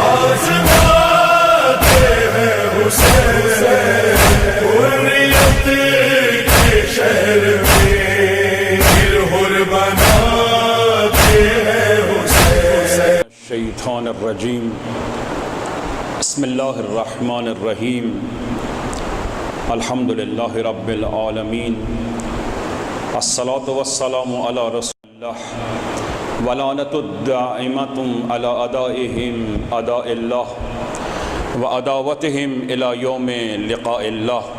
آزماتے ہیں حسین، حریت کے شہر میں ہر بناتے ہیں حسین۔ الشیطان الرجیم، بسم اللہ الرحمن الرحیم، الحمدللہ رب العالمین، الصلاة والسلام علی رسول اللہ، ولعنۃ الدائمۃ علی اعدائہم اعداء اللہ وعداوتہم الی یوم لقاء اللہ۔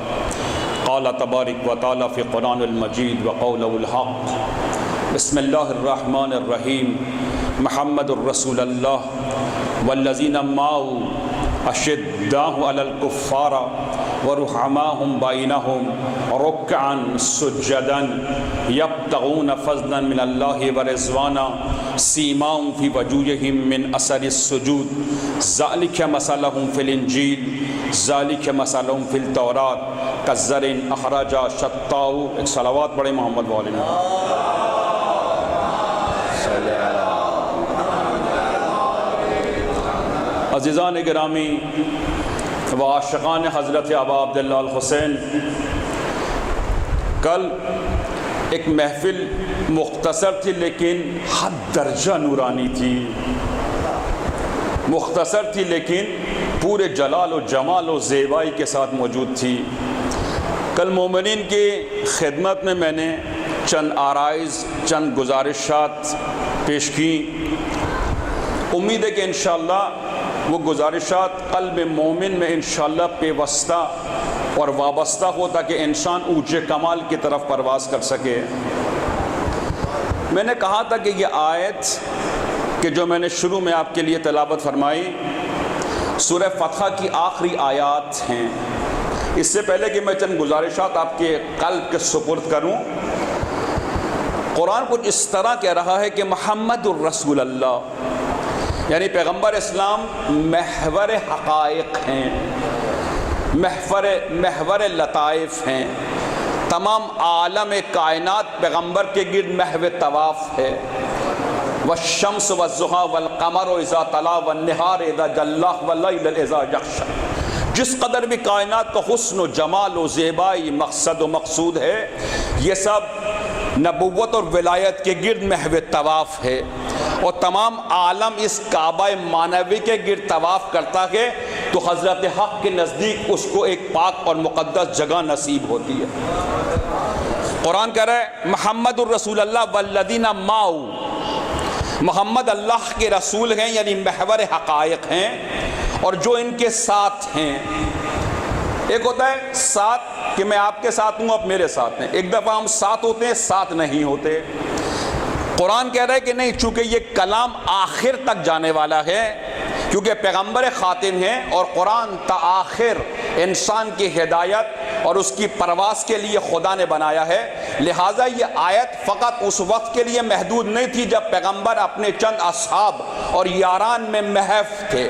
قال تبارک و تعالی فی قرآن المجید وقولہ الحق، بسم اللہ الرحمن الرحیم، محمد الرسول اللہ والذین معہ اشداء علی الکفار ورحماء بینہم رکعا سجدا یبتغون فضلا من اللہ ورضوانا سیماہم فی وجوہہم من اثر السجود ذلک مثلہم فی الانجیل ذلک مثلہم فی التوراۃ کزرع اخرج شطاہ۔ ایک صلوات پڑھیں محمد والے میں۔ عزیزان گرامی و عاشقان حضرت ابا عبداللہ الحسین، کل ایک محفل مختصر تھی لیکن حد درجہ نورانی تھی، مختصر تھی لیکن پورے جلال و جمال و زیبائی کے ساتھ موجود تھی۔ کل مومنین کی خدمت میں نے چند آرائز، چند گزارشات پیش کی۔ امید ہے کہ انشاءاللہ وہ گزارشات قلب مومن میں انشاءاللہ پیوستہ اور وابستہ ہو تاکہ انسان اونچے کمال کی طرف پرواز کر سکے۔ میں نے کہا تھا کہ یہ آیت کہ جو میں نے شروع میں آپ کے لیے تلاوت فرمائی سورہ فتح کی آخری آیات ہیں۔ اس سے پہلے کہ میں چند گزارشات آپ کے قلب کے سپرد کروں، قرآن کچھ اس طرح کہہ رہا ہے کہ محمد الرسول اللہ، یعنی پیغمبر اسلام محور حقائق ہیں، محور لطائف ہیں، تمام عالم کائنات پیغمبر کے گرد محو طواف ہے۔ والشمس والضحیٰ والقمر اذا طلع والنہار اذا جلہ واللیل اذا یغشی۔ جس قدر بھی کائنات کا حسن و جمال و زیبائی مقصد و مقصود ہے، یہ سب نبوت اور ولایت کے گرد محو طواف ہے، اور تمام عالم اس کعبہ معنوی کے گرد طواف کرتا ہے تو حضرت حق کے نزدیک اس کو ایک پاک اور مقدس جگہ نصیب ہوتی ہے۔ قرآن کہہ رہا ہے محمد الرسول اللہ والذین معہ، محمد اللہ کے رسول ہیں یعنی محور حقائق ہیں، اور جو ان کے ساتھ ہیں۔ ایک ہوتا ہے ساتھ کہ میں آپ کے ساتھ ہوں، آپ میرے ساتھ ہیں، ایک دفعہ ہم ساتھ ہوتے ہیں، ساتھ نہیں ہوتے۔ قرآن کہہ رہا ہے کہ نہیں، چونکہ یہ کلام آخر تک جانے والا ہے، کیونکہ پیغمبر خاتم ہیں اور قرآن تا آخر انسان کی ہدایت اور اس کی پرواز کے لیے خدا نے بنایا ہے، لہٰذا یہ آیت فقط اس وقت کے لیے محدود نہیں تھی جب پیغمبر اپنے چند اصحاب اور یاران میں محو تھے۔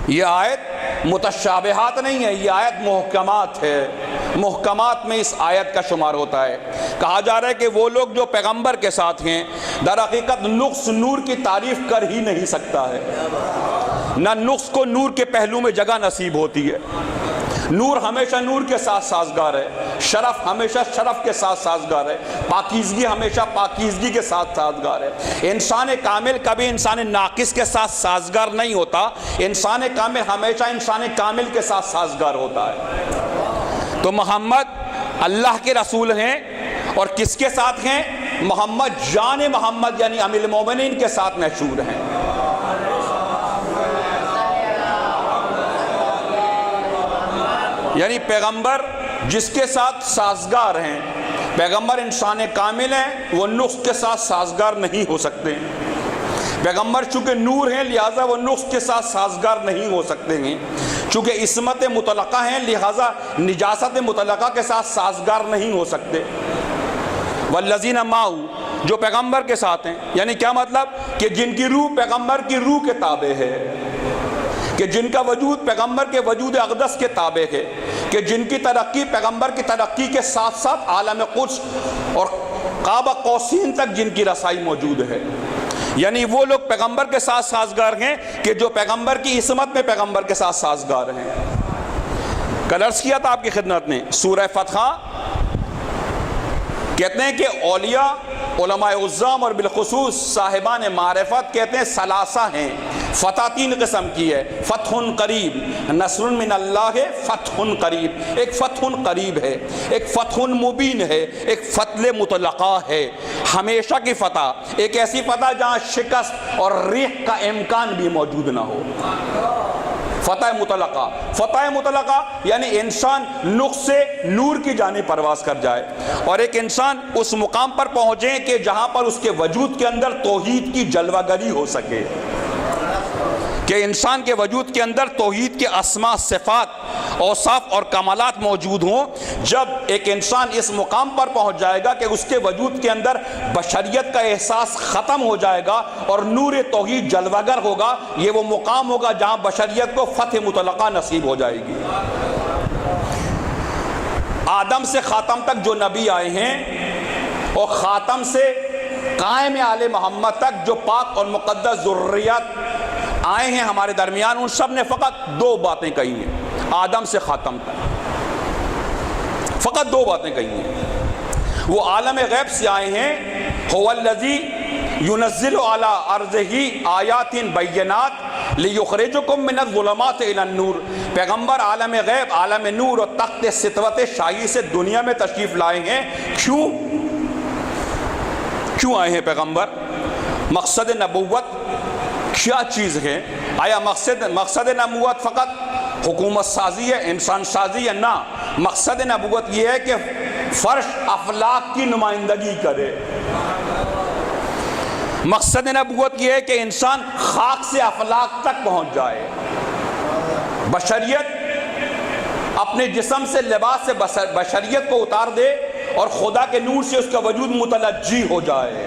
یہ آیت متشابہات نہیں ہے، یہ آیت محکمات ہے، محکمات میں اس آیت کا شمار ہوتا ہے۔ کہا جا رہا ہے کہ وہ لوگ جو پیغمبر کے ساتھ ہیں، در حقیقت نقص نور کی تعریف کر ہی نہیں سکتا ہے، نہ نقص کو نور کے پہلو میں جگہ نصیب ہوتی ہے۔ نور ہمیشہ نور کے ساتھ سازگار ہے، شرف ہمیشہ شرف کے ساتھ سازگار ہے، پاکیزگی ہمیشہ پاکیزگی کے ساتھ سازگار ہے۔ انسان کامل کبھی انسان ناقص کے ساتھ سازگار نہیں ہوتا، انسان کامل ہمیشہ انسان کامل کے ساتھ سازگار ہوتا ہے۔ تو محمد اللہ کے رسول ہیں، اور کس کے ساتھ ہیں؟ محمد جان محمد یعنی امیر المومنین کے ساتھ محشور ہیں۔ یعنی پیغمبر جس کے ساتھ سازگار ہیں، پیغمبر انسان کامل ہیں، وہ نقص کے ساتھ سازگار نہیں ہو سکتے۔ پیغمبر چونکہ نور ہیں لہٰذا وہ نقص کے ساتھ سازگار نہیں ہو سکتے ہیں، چونکہ عصمت مطلقہ ہیں لہٰذا نجاست مطلقہ کے ساتھ سازگار نہیں ہو سکتے۔ والذین معہ، جو پیغمبر کے ساتھ ہیں، یعنی کیا مطلب کہ جن کی روح پیغمبر کی روح کے تابع ہے، کہ جن کا وجود پیغمبر کے وجود اقدس کے تابع ہے، کہ جن کی ترقی پیغمبر کی ترقی کے ساتھ ساتھ عالم قدس اور قاب قوسین تک جن کی رسائی موجود ہے۔ یعنی وہ لوگ پیغمبر کے ساتھ سازگار ہیں کہ جو پیغمبر کی عصمت میں پیغمبر کے ساتھ سازگار ہیں۔ کل عرض کیا تھا آپ کی خدمت میں سورہ فتح کہتے ہیں کہ اولیاء، علماء عظام اور بالخصوص صاحبان معرفت کہتے ہیں ثلاثہ ہیں۔ فتح تین قسم کی ہے، فتح قریب، نصر من اللہ، فتح قریب۔ ایک فتح قریب ہے، ایک فتح مبین ہے، ایک فتح مطلقہ ہے، ہمیشہ کی فتح، ایک ایسی فتح جہاں شکست اور ریح کا امکان بھی موجود نہ ہو۔ فتح مطلقہ، فتح مطلقہ یعنی انسان نقص سے نور کی جانب پرواز کر جائے، اور ایک انسان اس مقام پر پہنچے کہ جہاں پر اس کے وجود کے اندر توحید کی جلوہ گری ہو سکے، کہ انسان کے وجود کے اندر توحید کے اسماء، صفات، اوصاف اور کمالات موجود ہوں۔ جب ایک انسان اس مقام پر پہنچ جائے گا کہ اس کے وجود کے اندر بشریت کا احساس ختم ہو جائے گا اور نور توحید جلوہ گر ہوگا، یہ وہ مقام ہوگا جہاں بشریت کو فتح مطلقہ نصیب ہو جائے گی۔ آدم سے خاتم تک جو نبی آئے ہیں اور خاتم سے قائم آل محمد تک جو پاک اور مقدس ذریات آئے ہیں ہمارے درمیان، ان سب نے فقط دو باتیں کہی ہیں۔ آدم سے خاتم تک فقط دو باتیں کہی ہیں۔ وہ عالم غیب سے آئے ہیں، هو الذی ينزل على ارضه آیات بینات لیخرجکم من الظلمات الی النور۔ پیغمبر عالم غیب، عالم نور اور تخت سطوت شاہی سے دنیا میں تشریف لائے ہیں۔ کیوں آئے ہیں پیغمبر؟ مقصد نبوت کیا چیز ہے؟ آیا مقصد نبوت فقط حکومت سازی ہے، انسان سازی ہے؟ نہ، مقصد نبوت یہ ہے کہ فرش افلاک کی نمائندگی کرے۔ مقصد نبوت یہ ہے کہ انسان خاک سے افلاک تک پہنچ جائے، بشریت اپنے جسم سے لباس سے بشریت کو اتار دے اور خدا کے نور سے اس کا وجود متلجی ہو جائے۔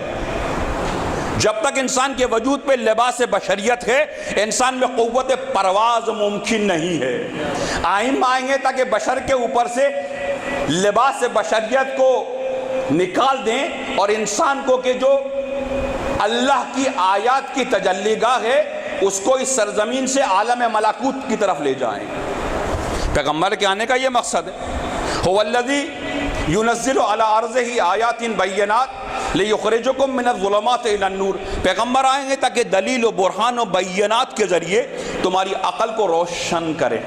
جب تک انسان کے وجود پہ لباس بشریت ہے، انسان میں قوت پرواز ممکن نہیں ہے۔ آئمہ آئیں گے تاکہ بشر کے اوپر سے لباس بشریت کو نکال دیں اور انسان کو کہ جو اللہ کی آیات کی تجلی گاہ ہے اس کو اس سرزمین سے عالم ملکوت کی طرف لے جائیں۔ پیغمبر کے آنے کا یہ مقصد ہے۔ هو الذی ينزل على ارضه آیات بینات لیخرجکم من الظلمات الی النور۔ پیغمبر آئیں گے تاکہ دلیل و برہان و بینات کے ذریعے تمہاری عقل کو روشن کرے۔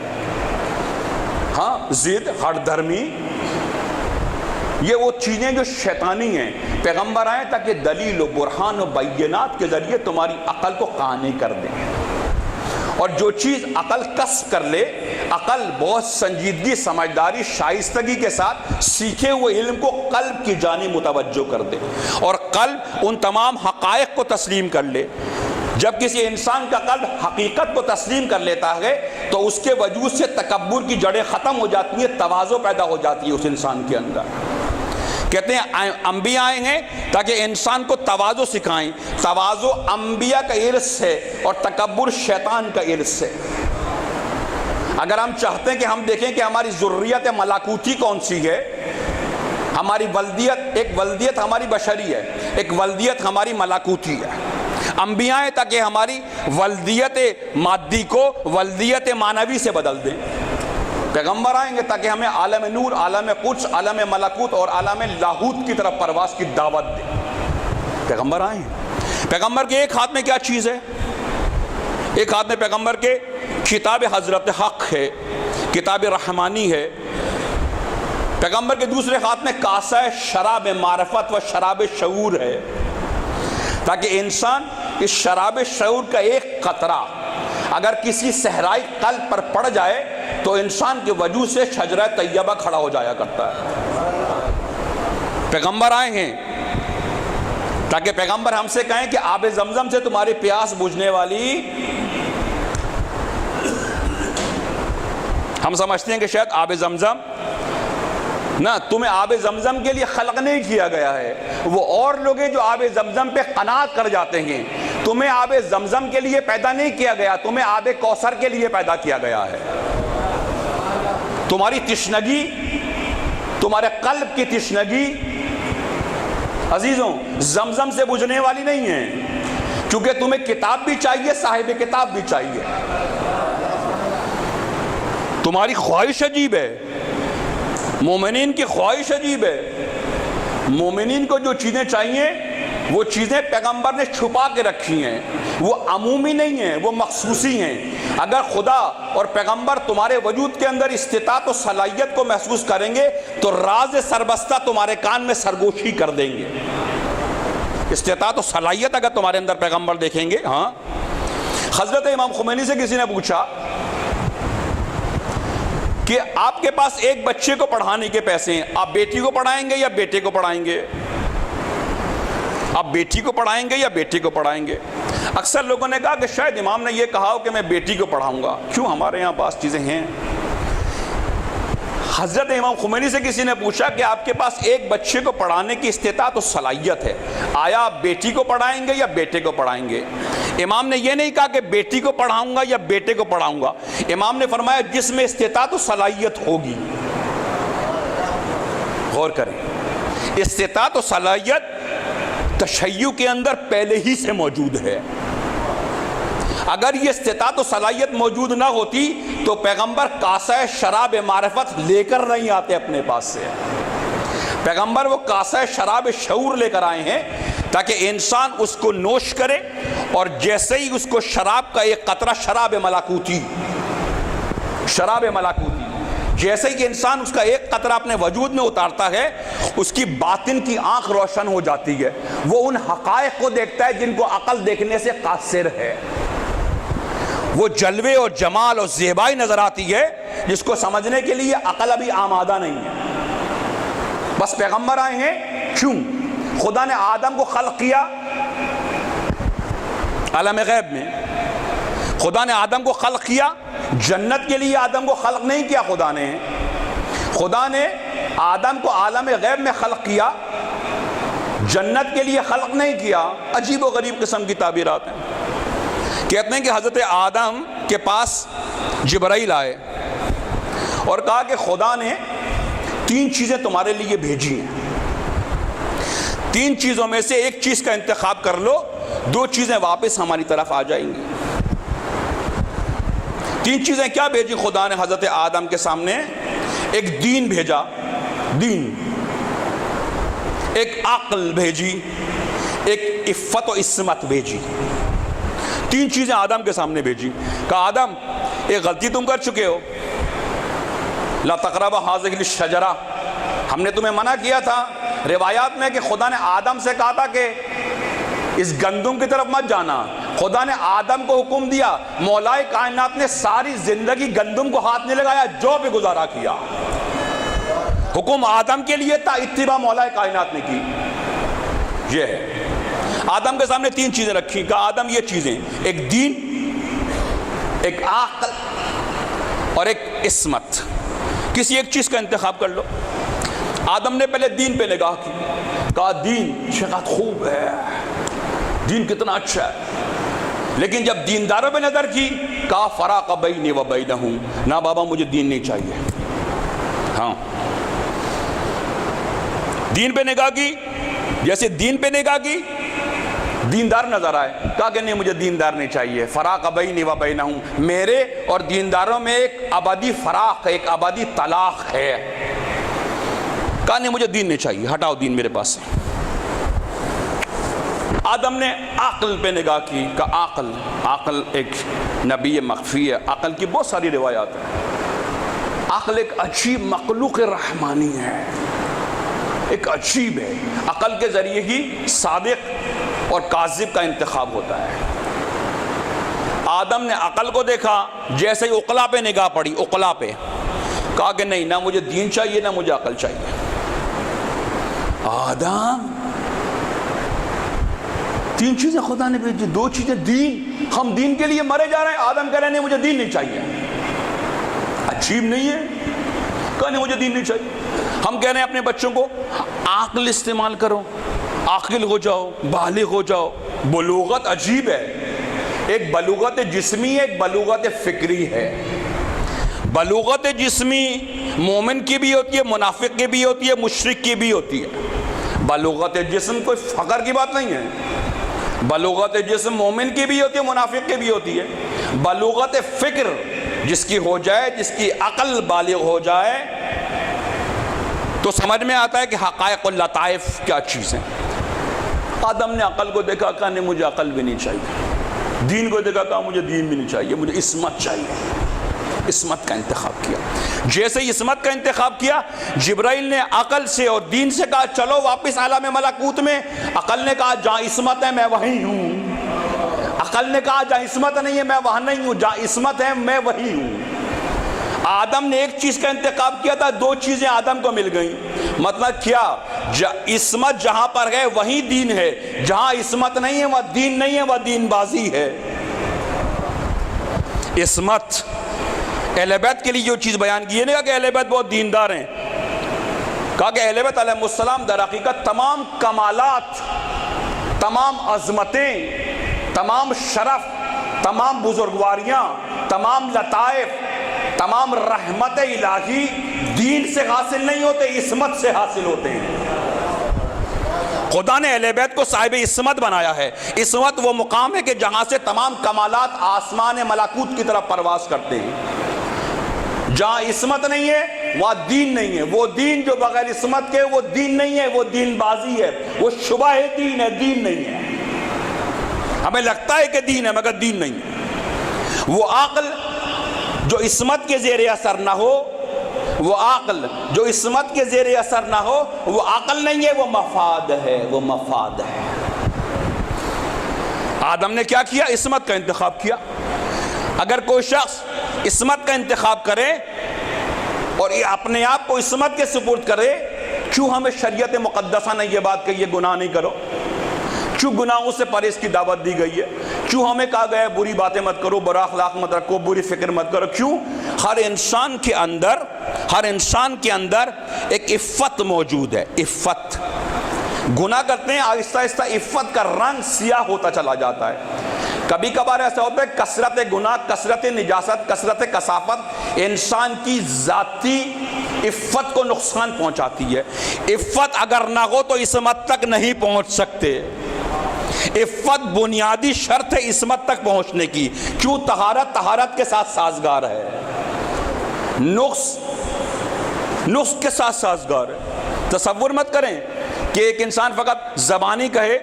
ہاں، ضد، ہٹ دھرمی، یہ وہ چیزیں جو شیطانی ہیں، پیغمبر آئیں تاکہ دلیل و برہان و بینات کے ذریعے تمہاری عقل کو قانع کر دیں۔ اور جو چیز عقل کسب کر لے، عقل بہت سنجیدگی، سمجھداری، شائستگی کے ساتھ سیکھے ہوئے علم کو قلب کی جانب متوجہ کر دے اور قلب ان تمام حقائق کو تسلیم کر لے۔ جب کسی انسان کا قلب حقیقت کو تسلیم کر لیتا ہے تو اس کے وجود سے تکبر کی جڑیں ختم ہو جاتی ہیں، تواضع پیدا ہو جاتی ہے اس انسان کے اندر۔ کہتے ہیں انبیاء آئے ہیں تاکہ انسان کو تواضع سکھائیں۔ تواضع انبیاء کا ارث ہے اور تکبر شیطان کا ارث ہے۔ اگر ہم چاہتے ہیں کہ ہم دیکھیں کہ ہماری ذریت ملکوتی کون سی ہے، ہماری ولدیت، ایک ولدیت ہماری بشری ہے، ایک ولدیت ہماری ملکوتی ہے۔ انبیاء ہیں تاکہ ہماری ولدیت مادی کو ولدیت معنوی سے بدل دیں۔ پیغمبر آئیں گے تاکہ ہمیں عالم نور، عالم قدس، عالم ملکوت اور عالم لاہوت کی طرف پرواز کی دعوت دیں۔ پیغمبر آئیں۔ پیغمبر کے ایک ہاتھ میں کیا چیز ہے؟ ایک ہاتھ میں پیغمبر کے کتاب حضرت حق ہے، کتاب رحمانی ہے۔ پیغمبر کے دوسرے ہاتھ میں کاسہ شراب معرفت و شراب شعور ہے، تاکہ انسان اس شراب شعور کا ایک قطرہ اگر کسی صحرائی قلب پر پڑ جائے تو انسان کے وجود سے شجرہ طیبہ کھڑا ہو جایا کرتا ہے۔ پیغمبر آئے ہیں تاکہ پیغمبر ہم سے کہیں کہ آب زمزم سے تمہاری پیاس بجھنے والی، ہم سمجھتے ہیں کہ شاید آب زمزم نہ، تمہیں آب زمزم کے لیے خلق نہیں کیا گیا ہے، وہ اور لوگ ہیں جو آب زمزم پہ قناعت کر جاتے ہیں۔ تمہیں آب زمزم کے لیے پیدا نہیں کیا گیا، تمہیں آب کوثر کے لیے پیدا کیا گیا ہے۔ تمہاری تشنگی، تمہارے قلب کی تشنگی عزیزوں زمزم سے بجھنے والی نہیں ہے، چونکہ تمہیں کتاب بھی چاہیے، صاحب کتاب بھی چاہیے. تمہاری خواہش عجیب ہے، مومنین کی خواہش عجیب ہے. مومنین کو جو چیزیں چاہیے وہ چیزیں پیغمبر نے چھپا کے رکھی ہیں، وہ عمومی نہیں ہیں، وہ مخصوصی ہیں. اگر خدا اور پیغمبر تمہارے وجود کے اندر استطاعت و صلاحیت کو محسوس کریں گے تو راز سربستہ تمہارے کان میں سرگوشی کر دیں گے. استطاعت و صلاحیت اگر تمہارے اندر پیغمبر دیکھیں گے. ہاں، حضرت امام خمینی سے کسی نے پوچھا کہ آپ کے پاس ایک بچے کو پڑھانے کے پیسے ہیں، آپ بیٹی کو پڑھائیں گے یا بیٹے کو پڑھائیں گے؟ آپ بیٹی کو پڑھائیں گے یا بیٹے کو پڑھائیں گے؟ اکثر لوگوں نے کہا کہ شاید امام نے یہ کہا ہو کہ میں بیٹی کو پڑھاؤں گا. کیوں؟ ہمارے یہاں بعض چیزیں ہیں. حضرت امام خمینی سے کسی نے پوچھا کہ آپ کے پاس ایک بچے کو پڑھانے کی استطاعت و صلاحیت ہے، آیا آپ بیٹی کو پڑھائیں گے یا بیٹے کو پڑھائیں گے؟ امام نے یہ نہیں کہا کہ بیٹی کو پڑھاؤں گا یا بیٹے کو پڑھاؤں گا. امام نے فرمایا جس میں استطاعت و صلاحیت ہوگی. غور کریں، استطاعت و صلاحیت تشیع کے اندر پہلے ہی سے موجود ہے. اگر یہ استطاعت و صلاحیت موجود نہ ہوتی تو پیغمبر کاسہ شراب معرفت لے کر نہیں آتے اپنے پاس سے. پیغمبر وہ کاسہ شراب شعور لے کر آئے ہیں تاکہ انسان اس کو نوش کرے، اور جیسے ہی اس کو شراب کا ایک قطرہ، شراب ملکوتی، جیسے ہی انسان اس کا ایک قطرہ اپنے وجود میں اتارتا ہے، اس کی باطن کی آنکھ روشن ہو جاتی ہے. وہ ان حقائق کو دیکھتا ہے جن کو عقل دیکھنے سے قاصر ہے. وہ جلوے اور جمال اور زیبائی نظر آتی ہے جس کو سمجھنے کے لیے عقل ابھی آمادہ نہیں ہے. بس پیغمبر آئے ہیں. کیوں؟ خدا نے آدم کو خلق کیا عالم غیب میں. خدا نے آدم کو خلق کیا جنت کے لیے. آدم کو خلق نہیں کیا خدا نے آدم کو عالم غیب میں خلق کیا، جنت کے لیے خلق نہیں کیا. عجیب و غریب قسم کی تعبیرات ہیں. کہتے ہیں کہ حضرت آدم کے پاس جبرائیل آئے اور کہا کہ خدا نے 3 چیزیں تمہارے لیے بھیجی ہیں. 3 چیزوں میں سے ایک چیز کا انتخاب کر لو، 2 چیزیں واپس ہماری طرف آ جائیں گی. 3 چیزیں کیا بھیجی خدا نے حضرت آدم کے سامنے؟ ایک دین بھیجا، دین. ایک عقل بھیجی، ایک عفت و عصمت بھیجی. 3 چیزیں آدم کے سامنے بھیجی. کہا آدم ایک غلطی تم کر چکے ہو، لا تقربا هذه الشجرہ، ہم نے تمہیں منع کیا تھا. روایات میں کہ خدا نے آدم سے کہا تھا کہ اس گندم کی طرف مت جانا. خدا نے آدم کو حکم دیا، مولائے کائنات نے ساری زندگی گندم کو ہاتھ نہیں لگایا، جو بھی گزارا کیا. حکم آدم کے لیے تھا، اتباع مولائے کائنات نے کی. یہ ہے آدم کے سامنے 3 چیزیں رکھی. کہا آدم یہ چیزیں، ایک دین، ایک عقل اور ایک عصمت، کسی ایک چیز کا انتخاب کر لو. آدم نے پہلے دین پہ نگاہ کی. کہا دین شقت خوب ہے، دین کتنا اچھا ہے. لیکن جب دینداروں پہ نظر کی کہا فراق بینی و بینہم، نہ بابا مجھے دین نہیں چاہیے. ہاں، دین پہ نگاہ کی، جیسے دین پہ نگاہ کی دیندار نظر آئے، کہا کہ نہیں مجھے دیندار نہیں چاہیے. فراق بینی و بینہم، میرے اور دینداروں میں ایک ابدی فراق ہے، ایک ابدی طلاق ہے. کہا نہیں مجھے دین نہیں چاہیے، ہٹاؤ دین میرے پاس سے. آدم نے عقل پہ نگاہ کی. کہا عقل ایک نبی مخفی ہے. عقل کی بہت ساری روایات ہیں. عقل ایک عجیب مخلوق رحمانی ہے، ایک عجیب ہے. عقل کے ذریعے ہی صادق اور کاذب کا انتخاب ہوتا ہے. آدم نے عقل کو دیکھا، جیسے ہی عقلا پہ نگاہ پڑی، عقلا پہ، کہا کہ نہیں، نہ مجھے دین چاہیے نہ مجھے عقل چاہیے. آدم 3 چیزیں خدا نے بھیجی، 2 چیزیں دین. ہم دین کے لیے مرے جا رہے ہیں، آدم کہہ رہے ہیں نہیں مجھے دین نہیں چاہیے. عجیب نہیں ہے؟ کہا نہیں مجھے دین نہیں چاہیے. ہم کہہ رہے ہیں اپنے بچوں کو عقل استعمال کرو، عاقل ہو جاؤ، بالغ ہو جاؤ. بلوغت عجیب ہے، ایک بلوغت جسمی ہے، ایک بلوغت فکری ہے. بلوغت جسمی مومن کی بھی ہوتی ہے، منافق کی بھی ہوتی ہے، مشرک کی بھی ہوتی ہے. بلوغت جسم کوئی فخر کی بات نہیں ہے. بلوغت جسم مومن کی بھی ہوتی ہے، منافق کی بھی ہوتی ہے۔ بلوغت فکر جس کی ہو جائے، جس کی عقل بالغ ہو جائے، تو سمجھ میں آتا ہے کہ حقائق و لطائف کیا چیز ہیں۔ آدم نے عقل کو دیکھا، کہا نہیں مجھے عقل بھی نہیں چاہیے، دین کو دیکھا، کہا مجھے دین بھی نہیں چاہیے، مجھے عصمت چاہیے، عصمت کا انتخاب کیا۔ جیسے ہی عصمت کا انتخاب کیا، جبرائیل نے عقل سے اور دین سے کہا چلو واپس عالم ملکوت میں۔ عقل نے کہا جہاں عصمت ہے میں وہیں ہوں، عقل نے کہا جہاں عصمت نہیں ہے میں وہاں نہیں ہوں، جہاں عصمت ہے میں وہیں ہوں۔ آدم نے ایک چیز کا انتخاب کیا تھا، دو چیزیں آدم کو مل گئیں۔ مطلب کیا؟ عصمت جہاں پر ہے وہیں دین ہے، جہاں عصمت نہیں ہے وہ دین نہیں ہے، وہ دین بازی ہے۔ عصمت اہل بیت کے لیے جو چیز بیان کی ہے، نہیں کہا کہ اہل بیت بہت دیندار ہیں، کہا کہ اہل بیت علیہ السلام در حقیقت تمام کمالات، تمام عظمتیں، تمام شرف، تمام بزرگواریاں، تمام لطائف، تمام رحمت الہی دین سے حاصل نہیں ہوتے، عصمت سے حاصل ہوتے ہیں۔ خدا نے اہل بیت کو صاحب عصمت بنایا ہے۔ عصمت وہ مقام ہے کہ جہاں سے تمام کمالات آسمان ملکوت کی طرف پرواز کرتے ہیں۔ جہاں عصمت نہیں ہے وہاں دین نہیں ہے، وہ دین جو بغیر عصمت کے وہ دین نہیں ہے، وہ دین بازی ہے، وہ شبہ دین ہے، دین نہیں ہے۔ ہمیں لگتا ہے کہ دین ہے مگر دین نہیں ہے۔ وہ عقل جو عصمت کے زیر اثر نہ ہو، وہ عقل جو عصمت کے زیر اثر نہ ہو، وہ عقل نہیں ہے، وہ مفاد ہے، وہ مفاد ہے۔ آدم نے کیا کیا؟ عصمت کا انتخاب کیا۔ اگر کوئی شخص عصمت کا انتخاب کرے اور اپنے آپ کو عصمت کے سپرد کرے، کیوں ہمیں شریعت مقدسہ نے یہ بات کہی ہے گناہ نہیں کرو؟ کیوں گناہوں سے پرہیز کی دعوت دی گئی ہے؟ کیوں ہمیں کہا گیا ہے بری باتیں مت کرو، برا اخلاق مت رکھو، بری فکر مت کرو؟ کیوں؟ ہر انسان کے اندر ایک عفت موجود ہے۔ عفت گناہ کرتے ہیں، آہستہ آہستہ عفت کا رنگ سیاہ ہوتا چلا جاتا ہے۔ کبھی کبھار ایسا ہوتا ہے کثرت گناہ، کثرت نجاست، کثرت کثافت انسان کی ذاتی عفت کو نقصان پہنچاتی ہے۔ عفت اگر نہ ہو تو عصمت تک نہیں پہنچ سکتے۔ عفت بنیادی شرط ہے عصمت تک پہنچنے کی۔ کیوں؟ طہارت کے ساتھ سازگار ہے، نقص کے ساتھ سازگار ہے۔ تصور مت کریں کہ ایک انسان فقط زبانی کہے،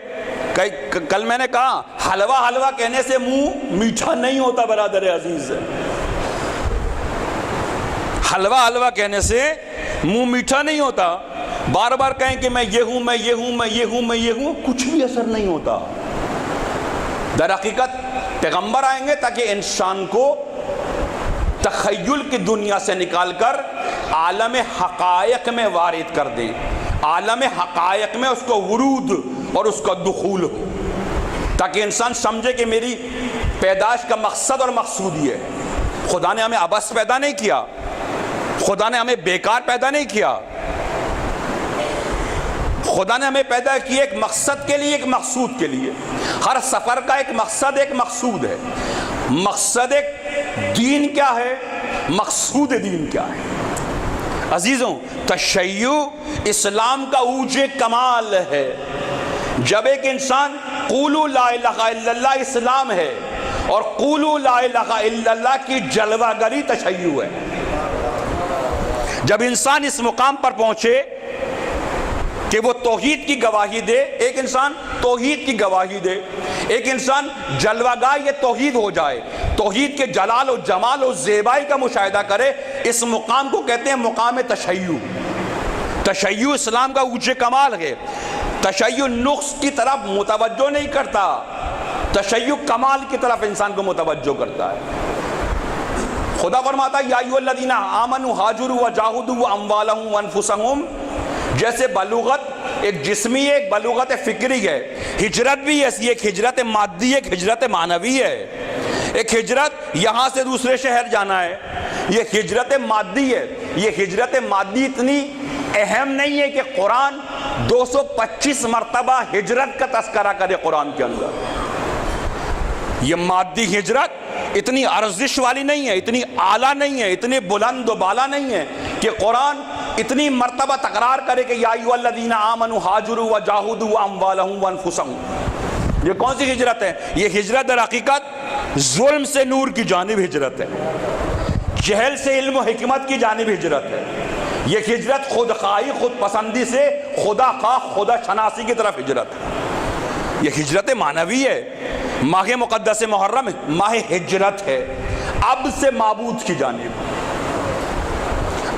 کل میں نے کہا حلوہ کہنے سے منہ میٹھا نہیں ہوتا برادر عزیز، حلوہ کہنے سے منہ میٹھا نہیں ہوتا۔ بار بار کہیں کہ میں یہ ہوں، میں یہ ہوں، میں یہ ہوں، میں یہ ہوں، کچھ بھی اثر نہیں ہوتا۔ در حقیقت پیغمبر آئیں گے تاکہ انسان کو تخیل کی دنیا سے نکال کر عالم حقائق میں وارد کر دیں، عالم حقائق میں اس کو ورود اور اس کا دخول ہو، تاکہ انسان سمجھے کہ میری پیدائش کا مقصد اور مقصود یہ ہے۔ خدا نے ہمیں عبث پیدا نہیں کیا، خدا نے ہمیں بیکار پیدا نہیں کیا، خدا نے ہمیں پیدا کیا ایک مقصد کے لیے، ایک مقصود کے لیے۔ ہر سفر کا ایک مقصد، ایک مقصود ہے۔ مقصد ایک دین کیا ہے، مقصود دین کیا ہے؟ عزیزوں، تشیع اسلام کا اوج کمال ہے۔ جب ایک انسان قولوا لا الہ الا اللہ اسلام ہے اور قولوا لا الہ الا اللہ کی جلوہ گری تشیع ہے۔ جب انسان اس مقام پر پہنچے کہ وہ توحید کی گواہی دے، ایک انسان توحید کی گواہی دے، ایک انسان جلوہ گاہ یہ توحید ہو جائے، توحید کے جلال و جمال و زیبائی کا مشاہدہ کرے، اس مقام کو کہتے ہیں مقام تشیع۔ تشیع اسلام کا اوج کمال ہے۔ تشیع نقص کی طرف متوجہ نہیں کرتا، تشیع کمال کی طرف انسان کو متوجہ کرتا ہے۔ خدا فرماتا ہے یا ایھا الذین آمنوا ہاجروا وجاہدوا واموالہم وانفسہم۔ جیسے بلوغت ایک جسمی ہے، ایک بلوغت فکری ہے، ہجرت بھی ایسی، ایک ہجرت مادی ہے، ایک ہجرت معنوی ہے۔ ایک ہجرت یہاں سے دوسرے شہر جانا ہے، یہ ہجرت مادی ہے۔ یہ ہجرت مادی اتنی اہم نہیں ہے کہ قرآن 225 مرتبہ ہجرت کا تذکرہ کرے قرآن کے اندر۔ یہ مادی ہجرت اتنی ارزش والی نہیں ہے، اتنی اعلیٰ نہیں ہے، اتنی بلند و بالا نہیں ہے کہ قرآن اتنی مرتبہ تکرار کرے کہ یا ایھا الذین آمنوا ہاجروا وجاہدوا واموالہم وانفسہم۔ یہ کون سی ہجرت ہے؟ یہ ہجرت در حقیقت ظلم سے نور کی جانب ہجرت ہے، جہل سے علم و حکمت کی جانب ہجرت ہے۔ یہ ہجرت خود خواہی خود پسندی سے خدا خواہ خدا شناسی کی طرف ہجرت ہے۔ یہ ہجرت معنوی ہے۔ ماہ مقدس محرم ماہ ہجرت ہے، اب سے معبود کی جانب،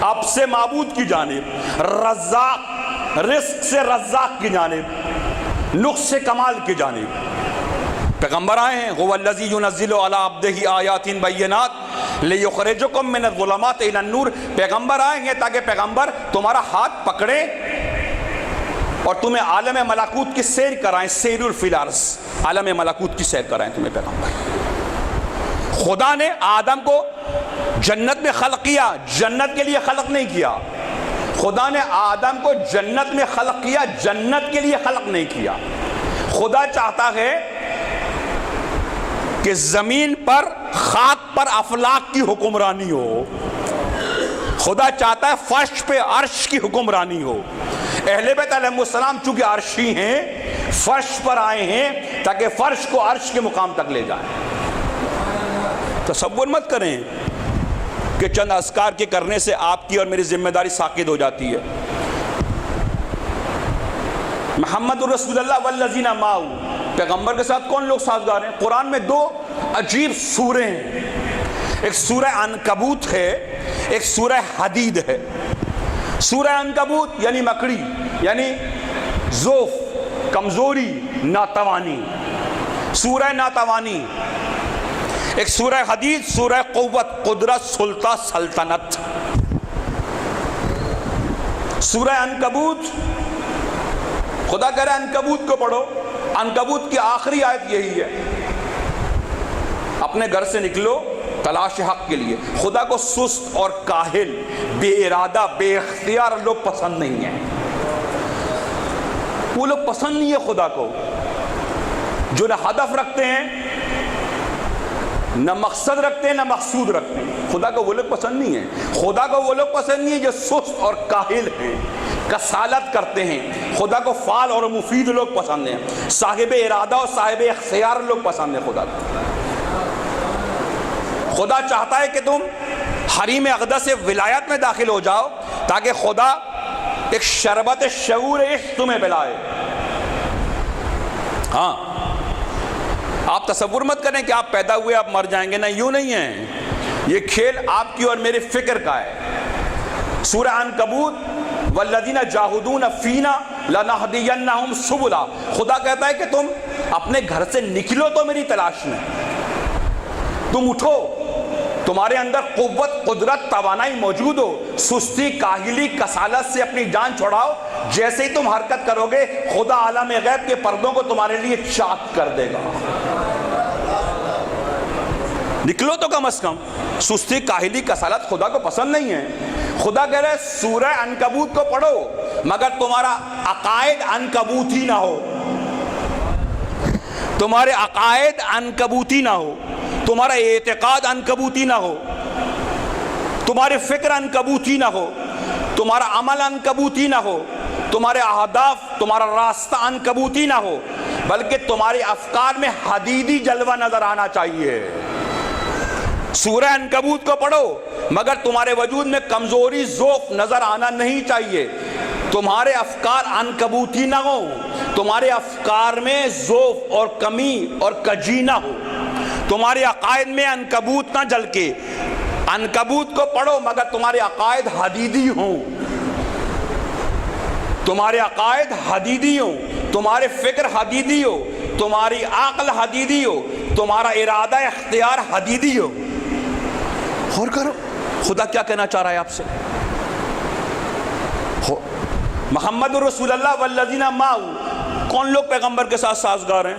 اب سے معبود کی جانب، رزاق رزق سے رزاق کی جانب، نقص سے کمال کی جانب پیغمبر آئے ہیں۔ هو الذی ينزل علی عبدہ آیات بینات لیخرجکم من الظلمات الی النور۔ پیغمبر آئے ہیں تاکہ پیغمبر تمہارا ہاتھ پکڑے اور تمہیں عالم ملکوت کی سیر کرائیں، سیر فی الارض، عالم ملکوت کی سیر کرائیں تمہیں پیغمبر۔ خدا نے آدم کو جنت میں خلق کیا، جنت کے لیے خلق نہیں کیا۔ خدا نے آدم کو جنت میں خلق کیا، جنت کے لیے خلق نہیں کیا۔ خدا چاہتا ہے کہ زمین پر خاک پر افلاک کی حکمرانی ہو، خدا چاہتا ہے فرش پہ عرش کی حکمرانی ہو۔ اہل بیت علیہ السلام چونکہ عرشی ہیں، فرش پر آئے ہیں تاکہ فرش کو عرش کے مقام تک لے جائیں۔ تصور مت کریں کہ چند اذکار کے کرنے سے آپ کی اور میری ذمہ داری ساقط ہو جاتی ہے۔ محمد الرسول اللہ والذین معہ، پیغمبر کے ساتھ کون لوگ سازگار ہیں؟ قرآن میں دو عجیب سورے ہیں، ایک سورہ عنکبوت ہے، ایک سورہ حدید ہے۔ سورہ عنکبوت یعنی مکڑی، یعنی ضعف، کمزوری، ناتوانی، سورہ ناتوانی۔ ایک سورہ حدید، سورہ قوت، قدرت، سلطہ، سلطنت۔ سورہ عنکبوت، خدا کہہ رہا ہے عنکبوت کو پڑھو۔ عنکبوت کی آخری آیت یہی ہے، اپنے گھر سے نکلو تلاش حق کے لیے۔ خدا کو سست اور کاہل، بے ارادہ، بے اختیار لوگ پسند نہیں ہیں۔ وہ لوگ پسند نہیں ہے خدا کو جو نہ ہدف رکھتے ہیں، نہ مقصد رکھتے ہیں، نہ مقصود رکھتے ہیں۔ خدا کو وہ لوگ پسند نہیں ہے۔ خدا کو وہ لوگ پسند نہیں ہے جو سست اور کاہل ہیں، کسالت کرتے ہیں۔ خدا کو فعال اور مفید لوگ پسند ہیں، صاحب ارادہ اور صاحب اختیار لوگ پسند ہیں خدا کو۔ خدا چاہتا ہے کہ تم حریم اقدس ولایت میں داخل ہو جاؤ تاکہ خدا ایک شربت شعور عشق تمہیں پلائے۔ ہاں، آپ تصور مت کریں کہ آپ پیدا ہوئے آپ مر جائیں گے، نہ یوں نہیں ہے۔ یہ کھیل آپ کی اور میرے فکر کا ہے۔ سورہ عنکبوت والذین جاہدون فینا لنہدینہم سبلا، خدا کہتا ہے کہ تم اپنے گھر سے نکلو تو میری تلاش میں، تم اٹھو، تمہارے اندر قوت، قدرت، توانائی موجود ہو، سستی، کاہلی، کسالت سے اپنی جان چھڑاؤ۔ جیسے ہی تم حرکت کرو گے خدا عالم غیب کے پردوں کو تمہارے لیے چاک کر دے گا۔ نکلو تو کم از کم۔ سستی، کاہلی، کسالت خدا کو پسند نہیں ہے۔ خدا کہہ رہے سورہ عنکبوت کو پڑھو مگر تمہارا عقائد عنکبوتی نہ ہو، تمہارے عقائد عنکبوتی نہ ہو، تمہارا اعتقاد عنکبوتی نہ ہو، تمہاری فکر عنکبوتی نہ ہو، تمہارا عمل عنکبوتی نہ ہو، تمہارے اہداف، تمہارا راستہ عنکبوتی نہ ہو، بلکہ تمہارے افکار میں حدیدی جلوہ نظر آنا چاہیے۔ سورہ عنکبوت کو پڑھو مگر تمہارے وجود میں کمزوری، ضعف نظر آنا نہیں چاہیے۔ تمہارے افکار عنکبوتی نہ ہو، تمہارے افکار میں ضعف اور کمی اور کجی نہ ہو، تمہارے عقائد میں عنکبوت نہ جل کے۔ عنکبوت کو پڑھو مگر تمہارے عقائد حدیدی ہوں، تمہارے عقائد حدیدی ہوں، تمہارے فکر حدیدی ہو، تمہاری عقل حدیدی ہو، تمہارا ارادہ اختیار حدیدی ہو۔ غور کرو خدا کیا کہنا چاہ رہا ہے آپ سے۔ محمد الرسول اللہ والذین معہ، کون لوگ پیغمبر کے ساتھ سازگار ہیں؟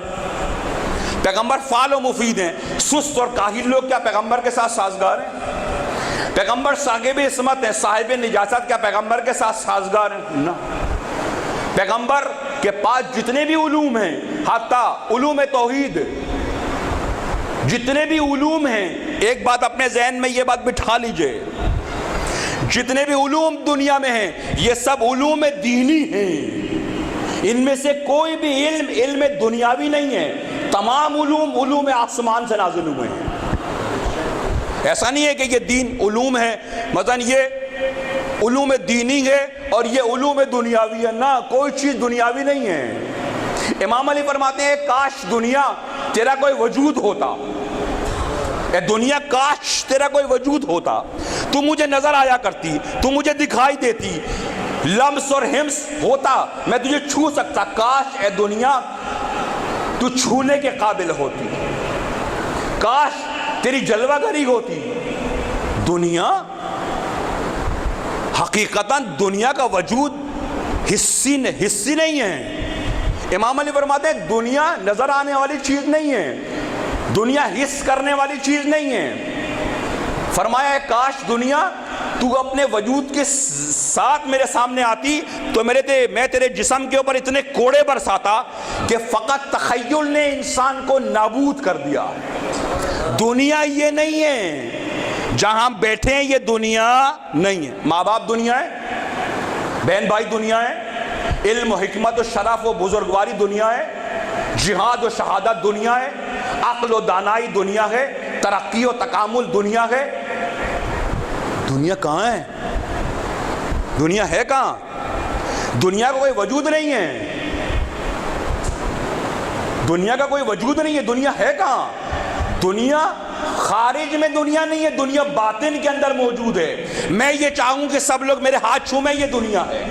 پیغمبر فعال و مفید ہیں۔ سست اور کاہل لوگ کیا پیغمبر کے ساتھ سازگار ہیں؟ پیغمبر صاحب عصمت ہیں، صاحب نجاست کیا پیغمبر کے ساتھ سازگار ہیں؟ نہ۔ پیغمبر کے پاس جتنے بھی علوم ہیں، حتیٰ علوم توحید، جتنے بھی علوم ہیں، ایک بات اپنے ذہن میں یہ بات بٹھا لیجئے، جتنے بھی علوم دنیا میں ہیں یہ سب علوم دینی ہیں، ان میں سے کوئی بھی علم دنیاوی نہیں ہے، تمام علوم آسمان سے نازل ہوئے ہیں۔ ایسا نہیں ہے کہ یہ دین علوم ہے، مثلا یہ علوم دینی ہے اور یہ علوم دنیاوی ہے، نہ، کوئی چیز دنیاوی نہیں ہے۔ امام علی فرماتے ہیں کاش دنیا تیرا کوئی وجود ہوتا، اے دنیا کاش تیرا کوئی وجود ہوتا، تو مجھے نظر آیا کرتی، تو مجھے دکھائی دیتی، لمس اور ہمس ہوتا، میں تجھے چھو سکتا، کاش اے دنیا تو چھونے کے قابل ہوتی، کاش تیری جلوہ گری ہوتی۔ دنیا حقیقتاً دنیا کا وجود حسی نہیں ہے۔ امام علی فرماتے ہیں دنیا نظر آنے والی چیز نہیں ہے، دنیا حس کرنے والی چیز نہیں ہے۔ فرمایا ہے کاش دنیا تو اپنے وجود کے ساتھ میرے سامنے آتی تو میں تیرے جسم کے اوپر اتنے کوڑے برساتا کہ فقط تخیل نے انسان کو نابود کر دیا۔ دنیا یہ نہیں ہے، جہاں ہم بیٹھے ہیں یہ دنیا نہیں ہے۔ ماں باپ دنیا ہے، بہن بھائی دنیا ہے، علم و حکمت و شرف و بزرگواری دنیا ہے، جہاد و شہادت دنیا ہے، عقل و دانائی دنیا ہے، ترقی و تکامل دنیا ہے۔ دنیا کہاں ہے؟ دنیا ہے کہاں؟ دنیا کا کوئی وجود نہیں ہے، دنیا کا کوئی وجود نہیں ہے، دنیا ہے کہاں؟ دنیا خارج میں دنیا نہیں ہے، دنیا باطن کے اندر موجود ہے۔ میں یہ چاہوں کہ سب لوگ میرے ہاتھ چھومیں، یہ دنیا ہے۔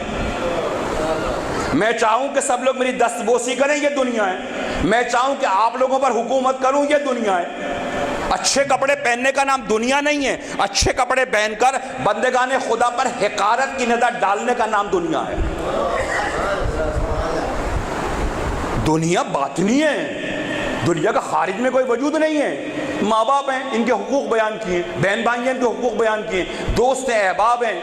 میں چاہوں کہ سب لوگ میری دست بوسی کریں، یہ دنیا ہے۔ میں چاہوں کہ آپ لوگوں پر حکومت کروں، یہ دنیا ہے۔ اچھے کپڑے پہننے کا نام دنیا نہیں ہے، اچھے کپڑے پہن کر بندگان خدا پر حقارت کی نظر ڈالنے کا نام دنیا ہے۔ دنیا باطنی ہے، دنیا کا خارج میں کوئی وجود نہیں ہے۔ ماں باپ ہیں، ان کے حقوق بیان کیے، بہن بھائی ہیں، ان کے حقوق بیان کیے، دوست ہیں، احباب ہیں،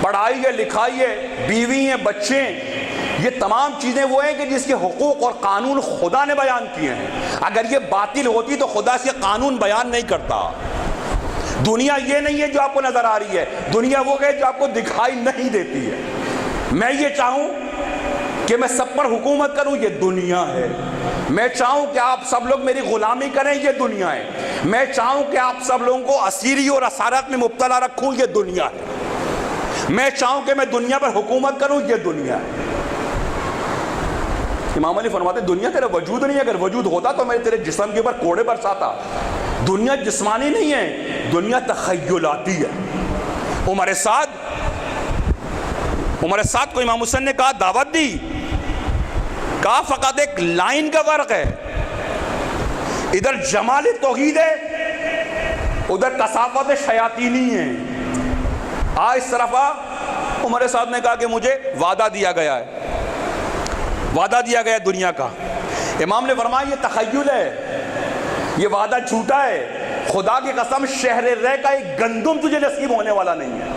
پڑھائی ہے، لکھائی ہے، بیوی ہیں، بچے ہیں، یہ تمام چیزیں وہ ہیں کہ جس کے حقوق اور قانون خدا نے بیان کیے ہیں۔ اگر یہ باطل ہوتی تو خدا اس کے قانون بیان نہیں کرتا۔ دنیا یہ نہیں ہے جو آپ کو نظر آ رہی ہے، دنیا وہ ہے جو آپ کو دکھائی نہیں دیتی ہے۔ میں یہ چاہوں کہ میں سب پر حکومت کروں، یہ دنیا ہے۔ میں چاہوں کہ آپ سب لوگ میری غلامی کریں، یہ دنیا ہے۔ میں چاہوں کہ آپ سب لوگوں کو اسیری اور اسارت میں مبتلا رکھوں، یہ دنیا ہے۔ میں چاہوں کہ میں دنیا پر حکومت کروں، یہ دنیا ہے۔ امام علی فرماتے دنیا تیرا وجود نہیں ہے، اگر وجود ہوتا تو میں تیرے جسم کے اوپر کوڑے برساتا۔ دنیا جسمانی نہیں ہے، دنیا تخیلاتی ہے۔ عمر سعد کو امام حسن نے کہا، دعوت دی، کہا فقط ایک لائن کا فرق ہے، ادھر جمال توحید ہے، ادھر کثافت شیاطینی ہے، اس طرف آ۔ عمر سعد نے کہا کہ مجھے وعدہ دیا گیا ہے، وعدہ دیا گیا دنیا کا۔ امام نے فرمایا یہ تخیل ہے، یہ وعدہ جھوٹا ہے، خدا کی قسم شہر رہ کا ایک گندم تجھے نصیب ہونے والا نہیں ہے۔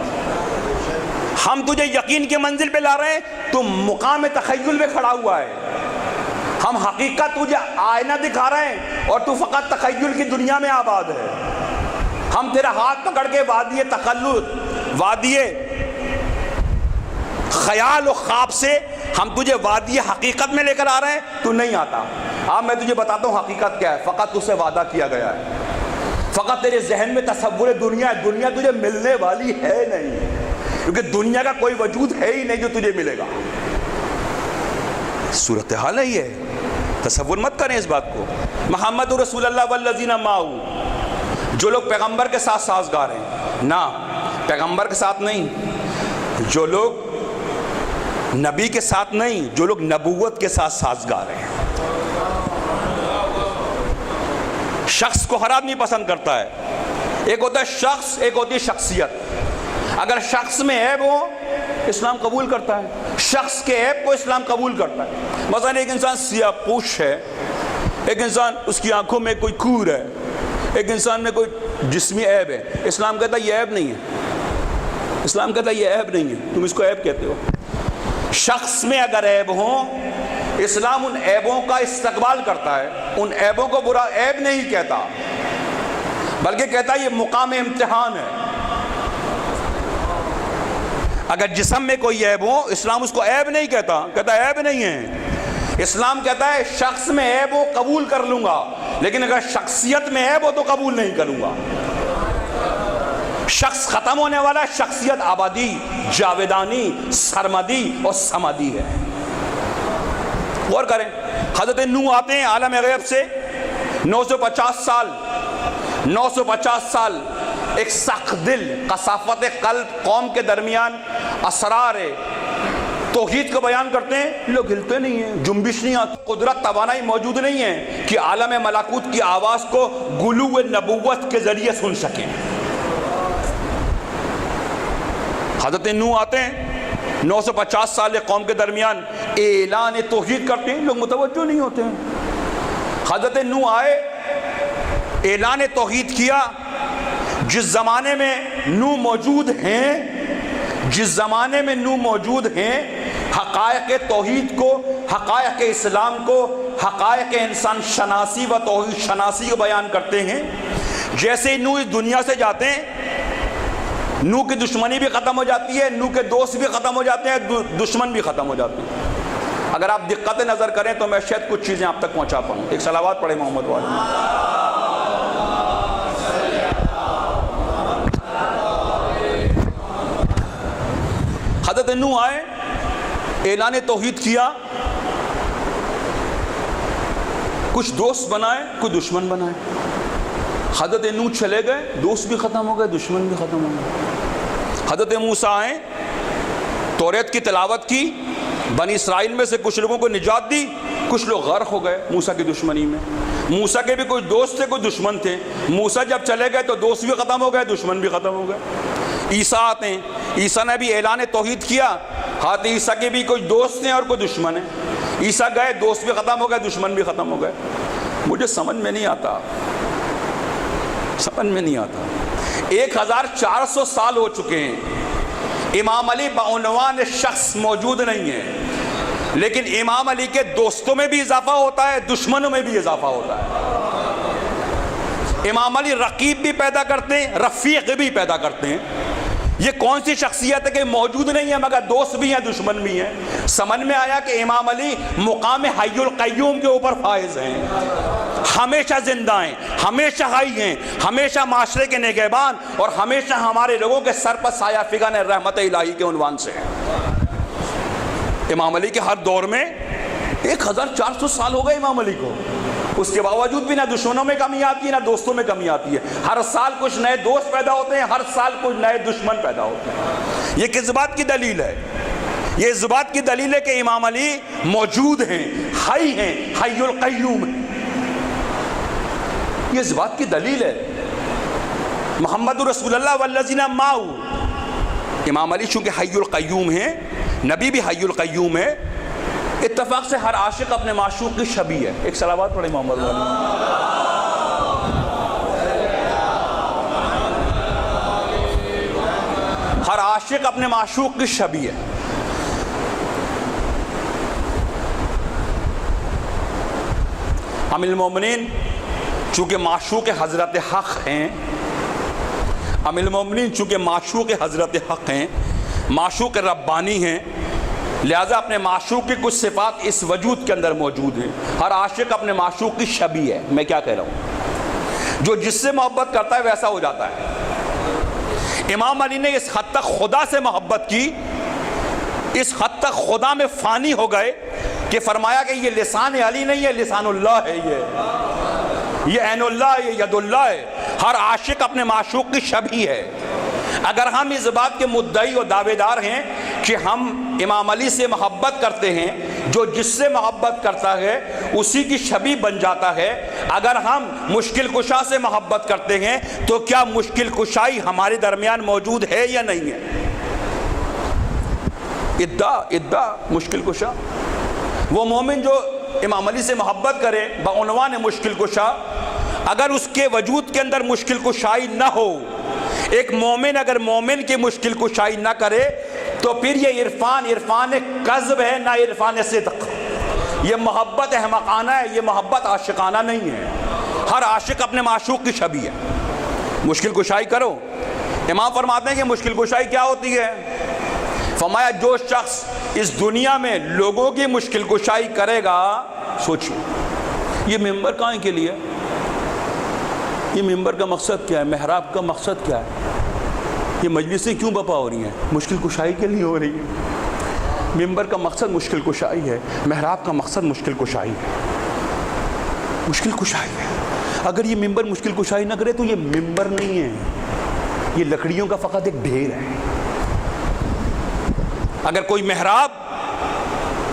ہم تجھے یقین کے منزل پہ لا رہے ہیں، تو مقام تخیل پہ کھڑا ہوا ہے۔ ہم حقیقت تجھے آئینہ دکھا رہے ہیں اور تو فقط تخیل کی دنیا میں آباد ہے۔ ہم تیرا ہاتھ پکڑ کے وادی تخلص، وادی خیال و خواب سے ہم تجھے وادی حقیقت میں لے کر آ رہے ہیں، تو نہیں آتا۔ اب میں تجھے بتاتا ہوں حقیقت کیا ہے، فقط تجھ سے وعدہ کیا گیا ہے، فقط تیرے ذہن میں تصور دنیا ہے، دنیا تجھے ملنے والی ہے نہیں، کیونکہ دنیا کا کوئی وجود ہے ہی نہیں جو تجھے ملے گا۔ صورتحال ہے یہ، تصور مت کریں اس بات کو۔ محمد رسول اللہ والذین معہ، جو لوگ پیغمبر کے ساتھ سازگار ہیں، نہ پیغمبر کے ساتھ نہیں، جو لوگ نبی کے ساتھ نہیں، جو لوگ نبوت کے ساتھ سازگار ہیں۔ شخص کو ہر آدمی پسند کرتا ہے، ایک ہوتا ہے شخص، ایک ہوتی ہے شخصیت۔ اگر شخص میں عیب ہو اسلام قبول کرتا ہے، شخص کے عیب کو اسلام قبول کرتا ہے۔ مثلا ایک انسان سیاہ پوش ہے، ایک انسان اس کی آنکھوں میں کوئی کور ہے، ایک انسان میں کوئی جسمی عیب ہے، اسلام کہتا ہے یہ عیب نہیں ہے، اسلام کہتا ہے یہ عیب نہیں ہے، تم اس کو عیب کہتے ہو۔ شخص میں اگر عیب ہوں، اسلام ان عیبوں کا استقبال کرتا ہے، ان عیبوں کو برا عیب نہیں کہتا، بلکہ کہتا ہے یہ مقام امتحان ہے۔ اگر جسم میں کوئی عیب ہو اسلام اس کو عیب نہیں کہتا، کہتا عیب نہیں ہے۔ اسلام کہتا ہے شخص میں عیب ہو قبول کر لوں گا، لیکن اگر شخصیت میں عیب ہو تو قبول نہیں کروں گا۔ شخص ختم ہونے والا، شخصیت آبادی، جاویدانی، سرمدی اور سمدی ہے۔ غور کریں، حضرت نوح آتے ہیں عالم غیب سے 950 سال ایک سخت دل، قساوت قلب قوم کے درمیان اسرار توحید کو بیان کرتے ہیں، لوگ ہلتے نہیں ہیں، جنبش نہیں آتی، قدرت توانائی موجود نہیں ہے کہ عالم ملکوت کی آواز کو گلو نبوت کے ذریعے سن سکیں۔ حضرت نوح آتے ہیں 950 سال قوم کے درمیان اعلان توحید کرتے ہیں، لوگ متوجہ نہیں ہوتے ہیں۔ حضرت نوح آئے، اعلان توحید کیا۔ جس زمانے میں نوح موجود ہیں حقائق توحید کو، حقائق اسلام کو، حقائق انسان شناسی و توحید شناسی کو بیان کرتے ہیں۔ جیسے نوح اس دنیا سے جاتے ہیں، نوح کی دشمنی بھی ختم ہو جاتی ہے، نوح کے دوست بھی ختم ہو جاتے ہیں، دشمن بھی ختم ہو جاتے ہیں۔ اگر آپ دقت نظر کریں تو میں شاید کچھ چیزیں آپ تک پہنچا پاؤں۔ ایک صلوات پڑھیں محمد والے۔ حضرت نوح آئے، اعلان توحید کیا، کچھ دوست بنائے، کچھ دشمن بنائے۔ حضرت نوح چلے گئے، دوست بھی ختم ہو گئے، دشمن بھی ختم ہو گئے۔ حضرت موسیٰ آئے، توریت کی تلاوت کی، بنی اسرائیل میں سے کچھ لوگوں کو نجات دی، کچھ لوگ غرق ہو گئے موسیٰ کی دشمنی میں۔ موسیٰ کے بھی کچھ دوست تھے، کچھ دشمن تھے۔ موسیٰ جب چلے گئے تو دوست بھی ختم ہو گئے، دشمن بھی ختم ہو گئے۔ عیسیٰ آتے ہیں، عیسیٰ نے بھی اعلان توحید کیا، حضرت عیسیٰ کے بھی کچھ دوست ہیں اور کچھ دشمن ہیں۔ عیسیٰ گئے، دوست بھی ختم ہو گئے، دشمن بھی ختم ہو گئے۔ مجھے سمجھ میں نہیں آتا 1400 سال ہو چکے ہیں، امام علی بعنوان شخص موجود نہیں ہے، لیکن امام علی کے دوستوں میں بھی اضافہ ہوتا ہے، دشمنوں میں بھی اضافہ ہوتا ہے۔ امام علی رقیب بھی پیدا کرتے ہیں، رفیق بھی پیدا کرتے ہیں۔ یہ کون سی شخصیت ہے کہ موجود نہیں ہے مگر دوست بھی ہیں، دشمن بھی ہیں؟ سمجھ میں آیا کہ امام علی مقام حی القیوم کے اوپر فائز ہیں، ہمیشہ زندہ ہیں، ہمیشہ حی ہیں، ہمیشہ معاشرے کے نگہبان اور ہمیشہ ہمارے لوگوں کے سر پر سایہ فگن رحمت الہی کے عنوان سے ہیں۔ امام علی کے ہر دور میں 1400 سال ہو گئے امام علی کو، اس کے باوجود بھی نہ دشمنوں میں کمی آتی ہے نہ دوستوں میں کمی آتی ہے۔ ہر سال کچھ نئے دوست پیدا ہوتے ہیں، ہر سال کچھ نئے دشمن پیدا ہوتے ہیں۔ یہ کس بات کی دلیل ہے؟ یہ اس بات کی دلیل ہے کہ امام علی موجود ہیں، حی ہیں، حی القیوم ہیں۔ یہ اس بات کی دلیل ہے۔ محمد رسول اللہ والذین معہ، امام علی چونکہ حی القیوم ہیں، نبی بھی حی القیوم ہے، اتفاق سے ہر عاشق اپنے معشوق کی شبیہ ہے۔ ایک صلوات پڑھیں محمد والی۔ ہر عاشق اپنے معشوق کی شبیہ ہے۔ ام المومنین چونکہ معشوق حضرت حق ہیں، ام المومنین چونکہ معشوق حضرت حق ہیں، معشوق ربانی ہیں، لہذا اپنے معشوق کی کچھ صفات اس وجود کے اندر موجود ہیں۔ ہر عاشق اپنے معشوق کی شبیہ ہے۔ میں کیا کہہ رہا ہوں؟ جو جس سے محبت کرتا ہے ویسا ہو جاتا ہے۔ امام علی نے اس حد تک خدا سے محبت کی، اس حد تک خدا میں فانی ہو گئے کہ فرمایا کہ یہ لسان علی نہیں ہے، لسان اللہ ہے، یہ عین اللہ ہے، یہ ید اللہ ہے۔ ہر عاشق اپنے معشوق کی شبیہ ہے۔ اگر ہم اس بات کے مدعی و دعوے دار ہیں کہ ہم امام علی سے محبت کرتے ہیں، جو جس سے محبت کرتا ہے اسی کی شبیہ بن جاتا ہے۔ اگر ہم مشکل کشا سے محبت کرتے ہیں تو کیا مشکل کشائی ہمارے درمیان موجود ہے یا نہیں ہے؟ ادعا مشکل کشا، وہ مومن جو امام علی سے محبت کرے بعنوان مشکل کشا، اگر اس کے وجود کے اندر مشکل کشائی نہ ہو، ایک مومن اگر مومن کی مشکل کشائی نہ کرے تو پھر یہ عرفان کذب ہے، نہ عرفان صدق۔ یہ محبت احمقانہ ہے، یہ محبت عاشقانہ نہیں ہے۔ ہر عاشق اپنے معشوق کی شبیہ ہے۔ مشکل کشائی کرو۔ امام فرماتے ہیں کہ مشکل کشائی کیا ہوتی ہے؟ فرمایا جو شخص اس دنیا میں لوگوں کی مشکل کشائی کرے گا، سوچیے یہ ممبر کہاں کے لیے؟ یہ ممبر کا مقصد کیا ہے؟ محراب کا مقصد کیا ہے؟ یہ مجلسیں کیوں بپا ہو رہی ہیں؟ مشکل کشائی کے لیے ہو رہی ہے۔ ممبر کا مقصد مشکل کشائی ہے، محراب کا مقصد مشکل کشائی ہے، مشکل کشائی ہے۔ اگر یہ ممبر مشکل کشائی نہ کرے تو یہ ممبر نہیں ہے، یہ لکڑیوں کا فقط ایک ڈھیر ہے۔ اگر کوئی محراب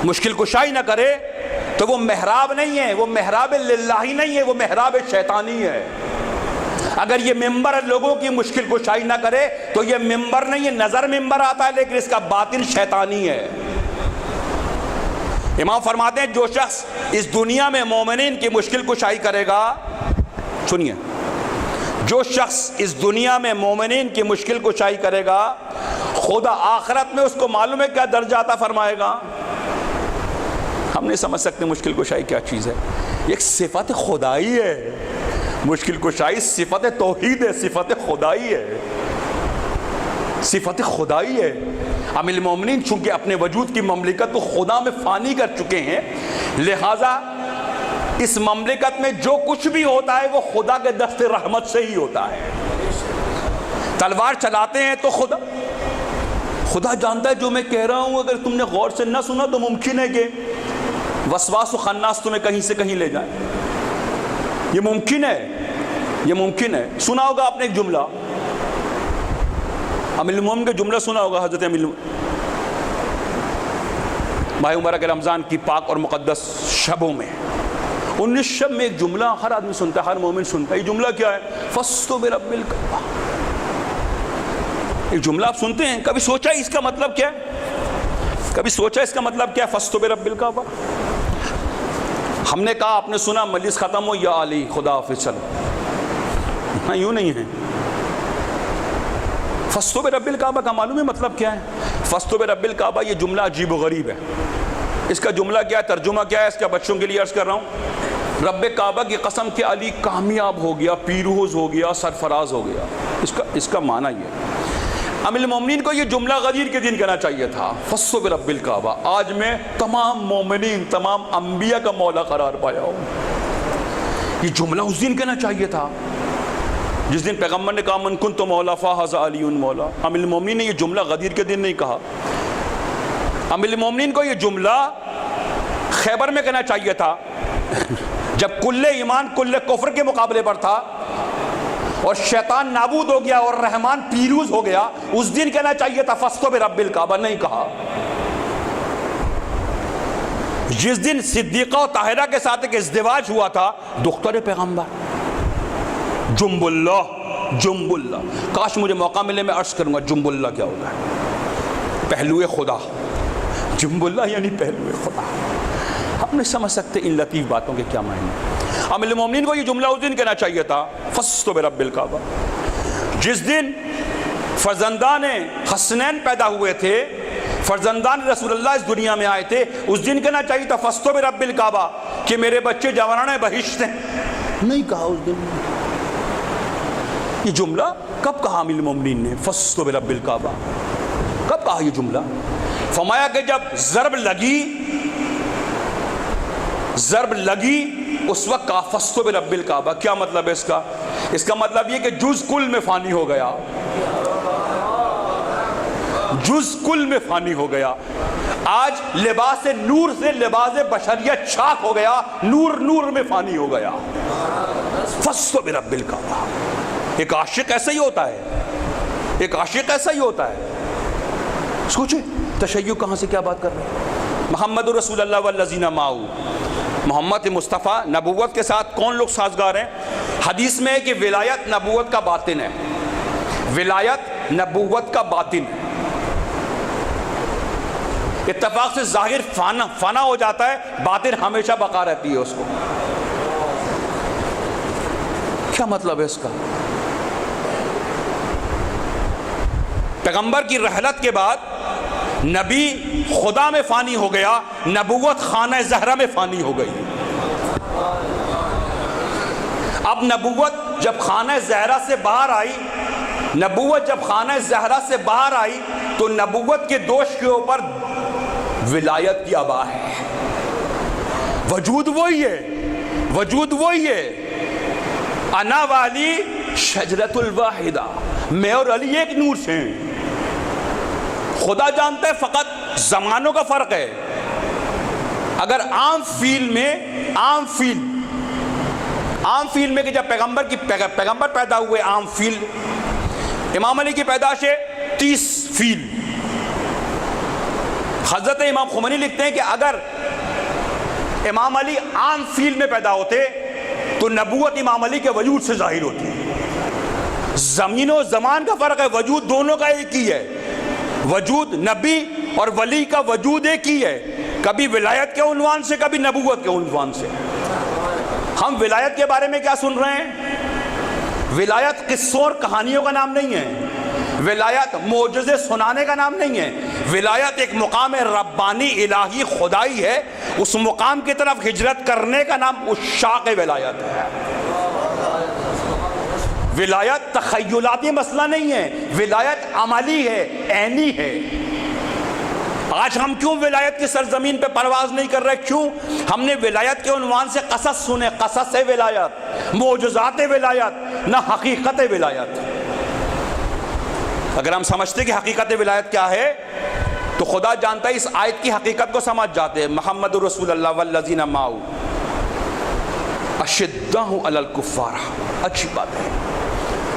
مشکل کشائی نہ کرے تو وہ محراب نہیں ہے، وہ محراب للہ ہی نہیں ہے، وہ محراب شیطانی ہے۔ اگر یہ ممبر لوگوں کی مشکل کشائی نہ کرے تو یہ ممبر نہیں، یہ نظر ممبر آتا ہے لیکن اس کا باطن شیطانی ہے۔ امام فرماتے ہیں جو شخص اس دنیا میں مومنین کی مشکل کشائی کرے گا، سنیے، جو شخص اس دنیا میں مومنین کی مشکل کشائی کرے گا، خدا آخرت میں اس کو معلوم ہے کیا درجہ عطا فرمائے گا؟ ہم نہیں سمجھ سکتے مشکل کشائی کیا چیز ہے، ایک صفت خدائی ہے۔ مشکل کشائی صفت توحید ہے، صفت خدائی ہے، صفت خدائی ہے۔ امیر المومنین چونکہ اپنے وجود کی مملکت کو خدا میں فانی کر چکے ہیں، لہٰذا اس مملکت میں جو کچھ بھی ہوتا ہے وہ خدا کے دست رحمت سے ہی ہوتا ہے۔ تلوار چلاتے ہیں تو خدا جانتا ہے جو میں کہہ رہا ہوں، اگر تم نے غور سے نہ سنا تو ممکن ہے کہ وسواس و خناس تمہیں کہیں سے کہیں لے جائیں۔ یہ ممکن ہے، یہ ممکن ہے۔ سنا ہوگا آپ نے ایک جملہ، امیر المومنین کا جملہ سنا ہوگا، حضرت امیر ماہ مبارک رمضان کی پاک اور مقدس شبوں میں 19 شب میں ایک جملہ ہر آدمی سنتا ہے، ہر مومن سنتا ہے۔ یہ جملہ کیا ہے؟ فَاسْتُ بِرَبِّ الْکعبہ۔ ایک جملہ آپ سنتے ہیں، کبھی سوچا اس کا مطلب کیا ہے؟ کبھی سوچا اس کا مطلب کیا ہے فَاسْتُ بِرَبِّ الْکعبہ؟ ہم نے کہا آپ نے سنا مجلس ختم ہو یا علی خدا حافظ چلو، ہاں یوں نہیں ہے۔ فَاسْتُ بِرَبِّ الْکعبہ کا معلوم ہے مطلب کیا ہے؟ فَاسْتُ بِرَبِّ الْکعبہ یہ جملہ عجیب و غریب ہے۔ اس کا جملہ کیا ہے، ترجمہ کیا ہے، اس کا بچوں کے لیے عرض کر رہا ہوں۔ رب کعبہ کی قسم کہ علی کامیاب ہو گیا، پیروز ہو گیا، سرفراز ہو گیا، اس کا معنی یہ ہے۔ امیر المومنین کو یہ جملہ غدیر کے دن کہنا چاہیے تھا، فَاسْتُ بِرَبِّ الْکعبہ۔ آج میں تمام مومنین، تمام انبیاء کا مولا قرار پایا ہوں، یہ جملہ اس دن کہنا چاہیے تھا جس دن پیغمبر نے کہا من کنت مولا فہذا علی مولا۔ امیر المومنین نے یہ جملہ غدیر کے دن نہیں کہا، امیر المومنین کو یہ جملہ خیبر میں کہنا چاہیے تھا جب کل ایمان کل کفر کے مقابلے پر تھا اور شیطان نابود ہو گیا اور رحمان پیروز ہو گیا، اس دن کہنا چاہیے تھا فَاسْتُ بِرَبِّ الْکعبہ، نہیں کہا۔ جس دن صدیقہ و طاہرہ کے ساتھ ایک ازدواج ہوا تھا، دختر پیغمبر، جنب اللہ، جنب اللہ، کاش مجھے موقع ملے میں عرض کروں گا جنب اللہ کیا ہوتا ہے، پہلو خدا۔ جنب اللہ یعنی پہلو خدا۔ ہم نہیں سمجھ سکتے ان لطیف باتوں کے کیا معنی۔ امیر المومنین کو یہ جملہ اس دن کہنا چاہیے تھا فَاسْتُ بِرَبِّ الْکعبہ۔ جس دن فرزندان حسنین پیدا ہوئے تھے، فرزندان رسول اللہ اس دنیا میں آئے تھے، اس دن کہنا چاہیے تھا فَاسْتُ بِرَبِّ الْکعبہ کہ میرے بچے جوانان بہشت ہیں، نہیں کہا اس دن۔ یہ جملہ کب کہا امیر المومنین نے فَاسْتُ بِرَبِّ الْکعبہ؟ کب کہا یہ جملہ؟ فرمایا کہ جب ضرب لگی اس وقت کہا فَاسْتُ بِرَبِّ الْکعبہ۔ کیا مطلب ہے اس کا؟ اس کا مطلب یہ کہ جز کل میں فانی ہو گیا، جز کل میں فانی ہو گیا۔ آج لباس نور سے لباس بشریت چاک ہو گیا، نور نور میں فانی ہو گیا۔ فَاسْتُ بِرَبِّ الْکعبہ۔ ایک عاشق ایسا ہی ہوتا ہے، ایک عاشق ایسا ہی ہوتا ہے۔ سوچیں تشیع کہاں سے کیا بات کر رہے ہیں۔ محمد رسول اللہ والذین معہ، محمد مصطفیٰ نبوت کے ساتھ کون لوگ سازگار ہیں؟ حدیث میں ہے کہ ولایت نبوت کا باطن ہے، ولایت نبوت کا باطن ہے۔ اتفاق سے ظاہر فنا ہو جاتا ہے، باطن ہمیشہ بقا رہتی ہے اس کو۔ کیا مطلب ہے اس کا؟ پیغمبر کی رحلت کے بعد نبی خدا میں فانی ہو گیا، نبوت خانہ زہرہ میں فانی ہو گئی۔ اب نبوت جب خانہ زہرہ سے باہر آئی نبوت جب خانہ زہرا سے باہر آئی تو نبوت کے دوش کے اوپر ولایت کی آبا ہے. وجود وہی ہے, وجود وہی ہے. انا والی شجرت الواحدہ, میں اور علی ایک نور سے ہیں. خدا جانتا ہے فقط زمانوں کا فرق ہے. اگر عام فیل میں کہ جب پیغمبر پیدا ہوئے, عام فیل, امام علی کی پیدائش ہے 30 فیل. حضرت امام خمینی لکھتے ہیں کہ اگر امام علی عام فیل میں پیدا ہوتے تو نبوت امام علی کے وجود سے ظاہر ہوتی. زمین و زمان کا فرق ہے, وجود دونوں کا ایک ہی ہے. وجود نبی اور ولی کا وجود ایک ہی ہے, کبھی ولایت کے عنوان سے, کبھی نبوت کے عنوان سے. ہم ولایت کے بارے میں کیا سن رہے ہیں؟ ولایت قصوں اور کہانیوں کا نام نہیں ہے. ولایت معجزے سنانے کا نام نہیں ہے. ولایت ایک مقام ربانی الہی خدائی ہے. اس مقام کی طرف ہجرت کرنے کا نام عشاق ولایت ہے. ولایت تخیلاتی مسئلہ نہیں ہے, ولایت عملی ہے, عینی ہے. آج ہم کیوں ولایت کی سرزمین پہ پرواز نہیں کر رہے؟ کیوں؟ ہم نے ولایت کے عنوان سے قصص سنے, قصص ولایت, معجزات ولایت, نہ حقیقت ولایت. اگر ہم سمجھتے کہ حقیقت ولایت کیا ہے تو خدا جانتا ہے اس آیت کی حقیقت کو سمجھ جاتے ہیں. محمد رسول اللہ والذین معہ اشداء علی الکفار. اچھی بات ہے,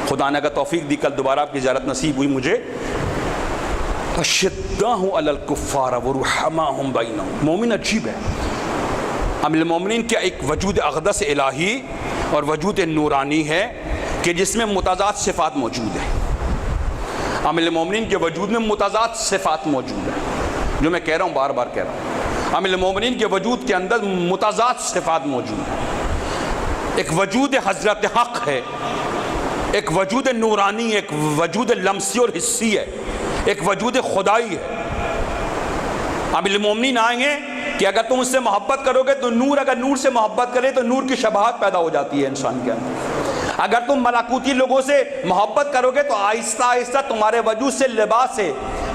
خدا نے اگر توفیق دی کل دوبارہ آپ کی زیارت نصیب ہوئی مجھے, اشداء علی الکفار ورحماءہم بینہم. مومن عجیب ہے. امیر المومنین کیا ایک وجود اقدس الہی اور وجود نورانی ہے کہ جس میں متضاد صفات موجود ہیں. امیر المومنین کے وجود میں متضاد صفات موجود ہیں, جو میں کہہ رہا ہوں بار بار کہہ رہا ہوں. امیر المومنین کے وجود کے اندر متضاد صفات موجود ہیں. ایک وجود حضرت حق ہے, ایک وجود نورانی, ایک وجود لمسی اور حسی ہے, ایک وجود خدائی ہے. امیر المومنین آئیں گے کہ اگر تم اس سے محبت کرو گے تو نور, اگر نور سے محبت کرے تو نور کی شباہت پیدا ہو جاتی ہے انسان کے اندر. اگر تم ملکوتی لوگوں سے محبت کرو گے تو آہستہ آہستہ تمہارے وجود سے لباس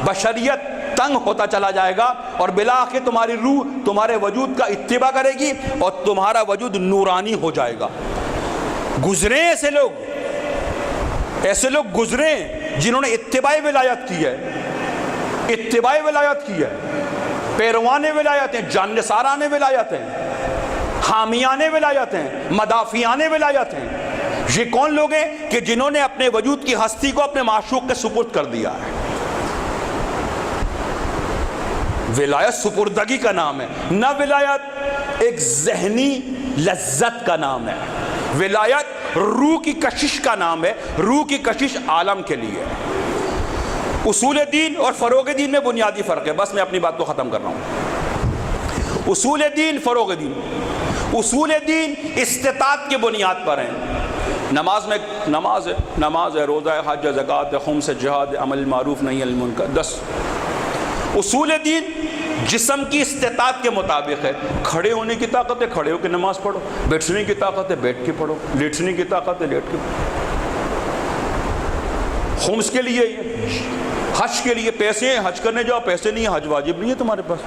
بشریت تنگ ہوتا چلا جائے گا, اور بالآخر تمہاری روح تمہارے وجود کا اتباع کرے گی اور تمہارا وجود نورانی ہو جائے گا. گزرے ایسے لوگ گزرے جنہوں نے اتباع ولایت کی ہے, اتباع ولایت کی ہے, پیروان ولایت ہیں, جانثاران ولایت ہیں, حامیان ولایت ہیں, مدافعان ولایت ہیں. یہ کون لوگ ہیں کہ جنہوں نے اپنے وجود کی ہستی کو اپنے معشوق کے سپرد کر دیا ہے. ولایت سپردگی کا نام ہے, نہ ولایت ایک ذہنی لذت کا نام ہے. ولایت روح کی کشش کا نام ہے, روح کی کشش عالم کے لیے. اصول دین اور فروغ دین میں بنیادی فرق ہے. بس میں اپنی بات کو ختم کر رہا ہوں. اصول دین, فروغ دین. اصول دین استطاعت کی بنیاد پر ہیں. نماز ہے, روزہ ہے, حج ہے, زکوٰۃ ہے, خمس ہے, جہاد ہے, عمل معروف نہیں المنکر. 10 اصول دین جسم کی استطاعت کے مطابق ہے. کھڑے ہونے کی طاقت ہے, کھڑے ہو کے نماز پڑھو. بیٹھنے کی طاقت ہے, بیٹھ کے پڑھو. لیٹنے کی طاقت ہے, لیٹ کے پڑھو. خمس کے لیے, حج کے لیے پیسے ہیں, حج کرنے جاؤ, پیسے نہیں ہیں, حج واجب نہیں ہے تمہارے پاس.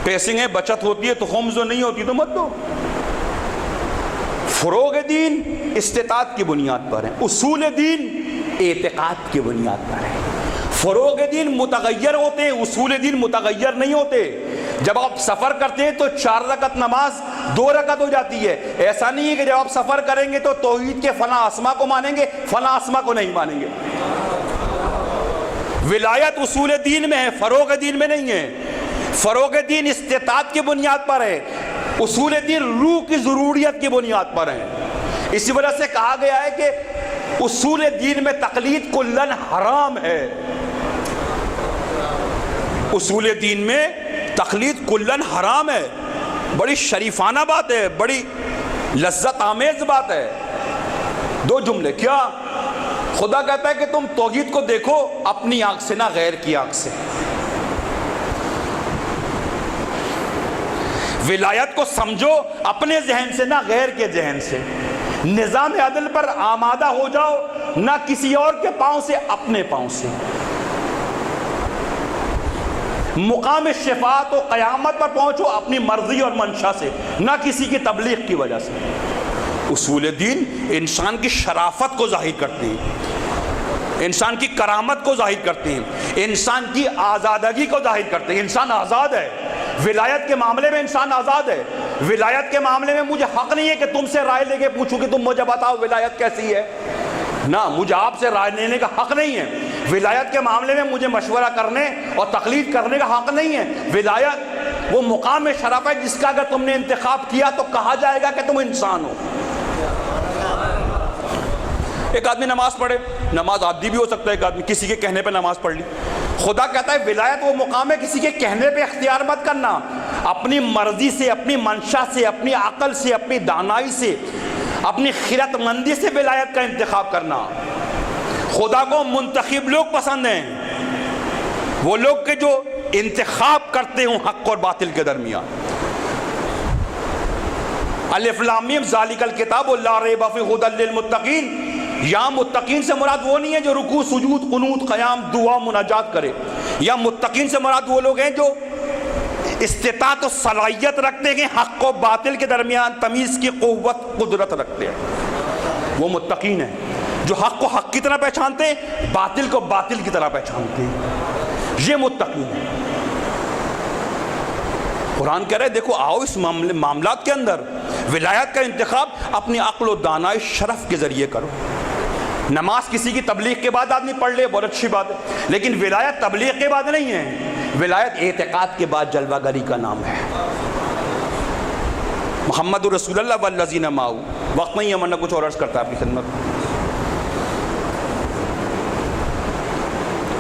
پیسے ہیں, بچت ہوتی ہے تو خمس, جو نہیں ہوتی تو مت دو. فروغ دین استطاعت کی بنیاد پر ہے, اصول دین اعتقاد کی بنیاد پر ہے. فروغ دین متغیر ہوتے ہیں, اصول دین متغیر نہیں ہوتے. جب آپ سفر کرتے ہیں تو 4 رکعت نماز 2 رکعت ہو جاتی ہے. ایسا نہیں ہے کہ جب آپ سفر کریں گے تو توحید کے فلاں اسما کو مانیں گے, فلاں اسما کو نہیں مانیں گے. ولایت اصول دین میں ہے, فروغ دین میں نہیں ہے. فروغ دین استطاعت کی بنیاد پر ہے, اصول دین روح کی ضروریت کی بنیاد پر ہیں. اسی وجہ سے کہا گیا ہے کہ اصول دین میں تقلید کلن حرام ہے. اصول دین میں تقلید کلن حرام ہے. بڑی شریفانہ بات ہے, بڑی لذت آمیز بات ہے. 2 جملے. کیا؟ خدا کہتا ہے کہ تم توحید کو دیکھو اپنی آنکھ سے, نہ غیر کی آنکھ سے. ولایت کو سمجھو اپنے ذہن سے, نہ غیر کے ذہن سے. نظام عدل پر آمادہ ہو جاؤ، نہ کسی اور کے پاؤں سے، اپنے پاؤں سے۔ مقام شفاعت و قیامت پر پہنچو اپنی مرضی اور منشا سے، نہ کسی کی تبلیغ کی وجہ سے۔ اصول دین انسان کی شرافت کو ظاہر کرتے ہیں، انسان کی کرامت کو ظاہر کرتے ہیں، انسان کی آزادگی کو ظاہر کرتے ہیں۔ انسان آزاد ہے، ولایت کے معاملے میں انسان آزاد ہے۔ ولایت کے معاملے میں مجھے حق نہیں ہے کہ تم سے رائے لے کے پوچھوں کہ تم مجھے بتاؤ ولایت کیسی ہے، نہ، مجھے آپ سے رائے لینے کا حق نہیں ہے۔ ولایت کے معاملے میں مجھے مشورہ کرنے اور تقلید کرنے کا حق نہیں ہے۔ ولایت وہ مقام شرف ہے جس کا اگر تم نے انتخاب کیا تو کہا جائے گا کہ تم انسان ہو۔ ایک آدمی نماز پڑھے، نماز عادی بھی ہو سکتا ہے، ایک آدمی کسی کے کہنے پہ نماز پڑھ لی۔ خدا کہتا ہے ولایت وہ مقام ہے کسی کے کہنے پہ اختیار مت کرنا، اپنی مرضی سے، اپنی منشا سے، اپنی عقل سے، اپنی دانائی سے، اپنی خیرت مندی سے ولایت کا انتخاب کرنا۔ خدا کو منتخب لوگ پسند ہیں، وہ لوگ کہ جو انتخاب کرتے ہوں حق اور باطل کے درمیان۔ الف لام میم ذالک الکتاب لا ریب فیہ ھدی للمتقین، یا متقین سے مراد وہ نہیں ہے جو رکوع سجود قنوت قیام دعا مناجات کرے، یا متقین سے مراد وہ لوگ ہیں جو استطاعت و صلاحیت رکھتے ہیں حق و باطل کے درمیان تمیز کی قوت قدرت رکھتے ہیں، وہ متقین ہیں جو حق کو حق کی طرح پہچانتے ہیں، باطل کو باطل کی طرح پہچانتے ہیں، یہ متقین ہیں۔ قرآن کہہ رہے ہیں دیکھو آؤ اس معاملات کے اندر ولایت کا انتخاب اپنی عقل و دانائی شرف کے ذریعے کرو۔ نماز کسی کی تبلیغ کے بعد آدمی پڑھ لے بہت اچھی بات ہے، لیکن ولایت تبلیغ کے بعد نہیں ہے، ولایت اعتقاد کے بعد جلوہ گری کا نام ہے۔ محمد رسول اللہ والذین معہ، وقت نہیں ہے ورنہ کچھ اور عرض کرتا ہے اپنی خدمت۔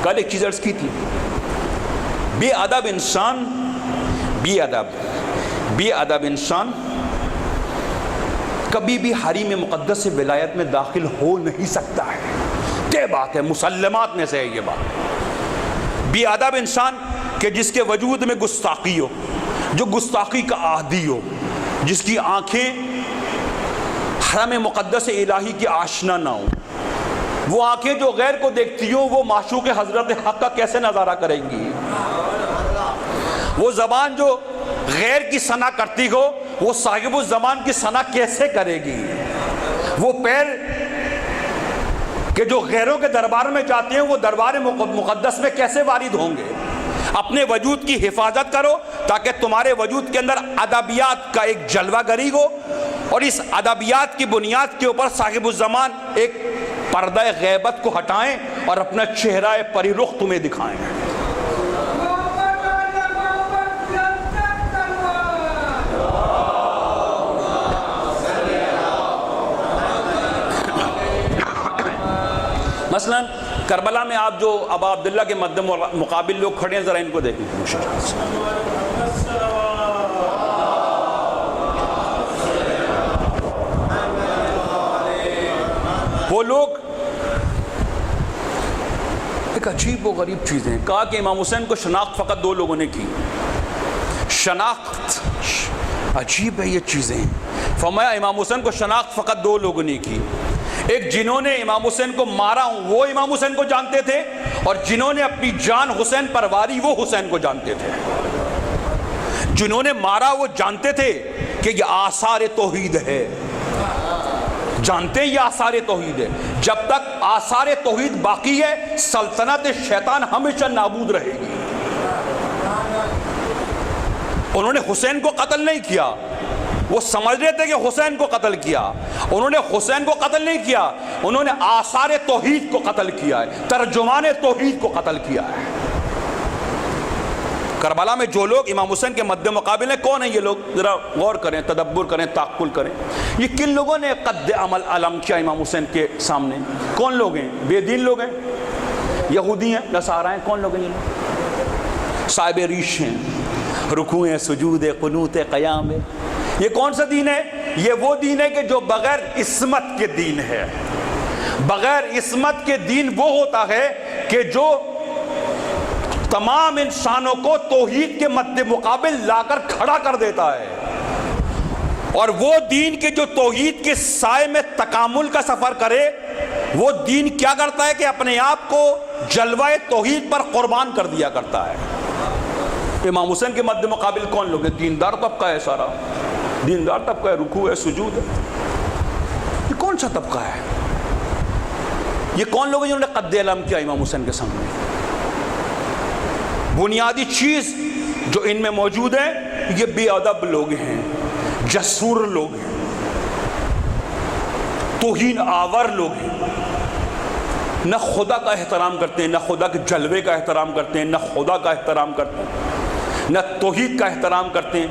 کل ایک چیز عرض کی تھی، بے ادب انسان، بے ادب انسان کبھی بھی حریم مقدس سے ولایت میں داخل ہو نہیں سکتا ہے، یہ بات ہے، مسلمات میں سے ہے یہ بات۔ بے ادب انسان کہ جس کے وجود میں گستاخی ہو، جو گستاخی کا عادی ہو، جس کی آنکھیں حرم مقدس الہی کی آشنا نہ ہو، وہ آنکھیں جو غیر کو دیکھتی ہوں وہ معشوق حضرت حق کا کیسے نظارہ کریں گی، وہ زبان جو غیر کی ثنا کرتی ہو وہ صاحب الزمان کی ثنا کیسے کرے گی، وہ پیر کہ جو غیروں کے دربار میں جاتے ہیں وہ دربار مقدس میں کیسے وارد ہوں گے۔ اپنے وجود کی حفاظت کرو تاکہ تمہارے وجود کے اندر ادبیات کا ایک جلوہ گری ہو، اور اس ادبیات کی بنیاد کے اوپر صاحب الزمان ایک پردہ غیبت کو ہٹائیں اور اپنا چہرہ پری رخ تمہیں دکھائیں۔ مثلا کربلا میں آپ جو ابا عبداللہ کے مد مقابل لوگ کھڑے ہیں ذرا ان کو دیکھیں، وہ لوگ ایک عجیب و غریب چیزیں کہا کہ امام حسین کو شناخت فقط دو لوگوں نے کی، شناخت عجیب ہے یہ چیزیں، فرمایا امام حسین کو شناخت فقط دو لوگوں نے کی، ایک جنہوں نے امام حسین کو مارا وہ امام حسین کو جانتے تھے، اور جنہوں نے اپنی جان حسین پر واری وہ حسین کو جانتے تھے۔ جنہوں نے مارا وہ جانتے تھے کہ یہ آثار توحید ہے، جانتے ہیں یہ آثار توحید ہے، جب تک آثار توحید باقی ہے سلطنت شیطان ہمیشہ نابود رہے گی۔ انہوں نے حسین کو قتل نہیں کیا، وہ سمجھ رہے تھے کہ حسین کو قتل کیا، انہوں نے حسین کو قتل نہیں کیا، انہوں نے آثار توحید کو قتل کیا ہے، ترجمان توحید کو قتل کیا ہے۔ کربلا میں جو لوگ امام حسین کے مد مقابل ہیں کون ہیں یہ لوگ؟ ذرا غور کریں، تدبر کریں، تعقل کریں، یہ کن لوگوں نے قد عمل علم کیا امام حسین کے سامنے؟ کون لوگ ہیں؟ بے دین لوگ ہیں، یہودی ہیں، نصارہ ہیں، کون لوگ ہیں یہ لوگ؟ صاحب ریش ہیں، رکوع ہیں، سجود ہے، قنوت ہے، قیام ہے۔ یہ کون سا دین ہے؟ یہ وہ دین ہے کہ جو بغیر عصمت کے دین ہے۔ بغیر عصمت کے دین وہ ہوتا ہے کہ جو تمام انسانوں کو توحید کے مد مقابل لا کر کھڑا کر دیتا ہے۔ اور وہ دین کے جو توحید کے سائے میں تکامل کا سفر کرے، وہ دین کیا کرتا ہے کہ اپنے آپ کو جلوہ توحید پر قربان کر دیا کرتا ہے۔ امام حسین کے مد مقابل کون لوگ ہیں؟ دیندار طبقہ ہے، سارا دیندار طبقہ ہے، رکوع ہے، سجود ہے۔ یہ کون سا طبقہ ہے؟ یہ کون لوگ ہیں جنہوں نے قد علم کیا امام حسین کے سامنے؟ بنیادی چیز جو ان میں موجود ہے، یہ بے ادب لوگ ہیں، جسور لوگ ہیں، توہین آور لوگ ہیں، نہ خدا کا احترام کرتے ہیں، نہ خدا کے جلوے کا احترام کرتے ہیں، نہ خدا کا احترام کرتے ہیں، نہ توحید کا احترام کرتے ہیں،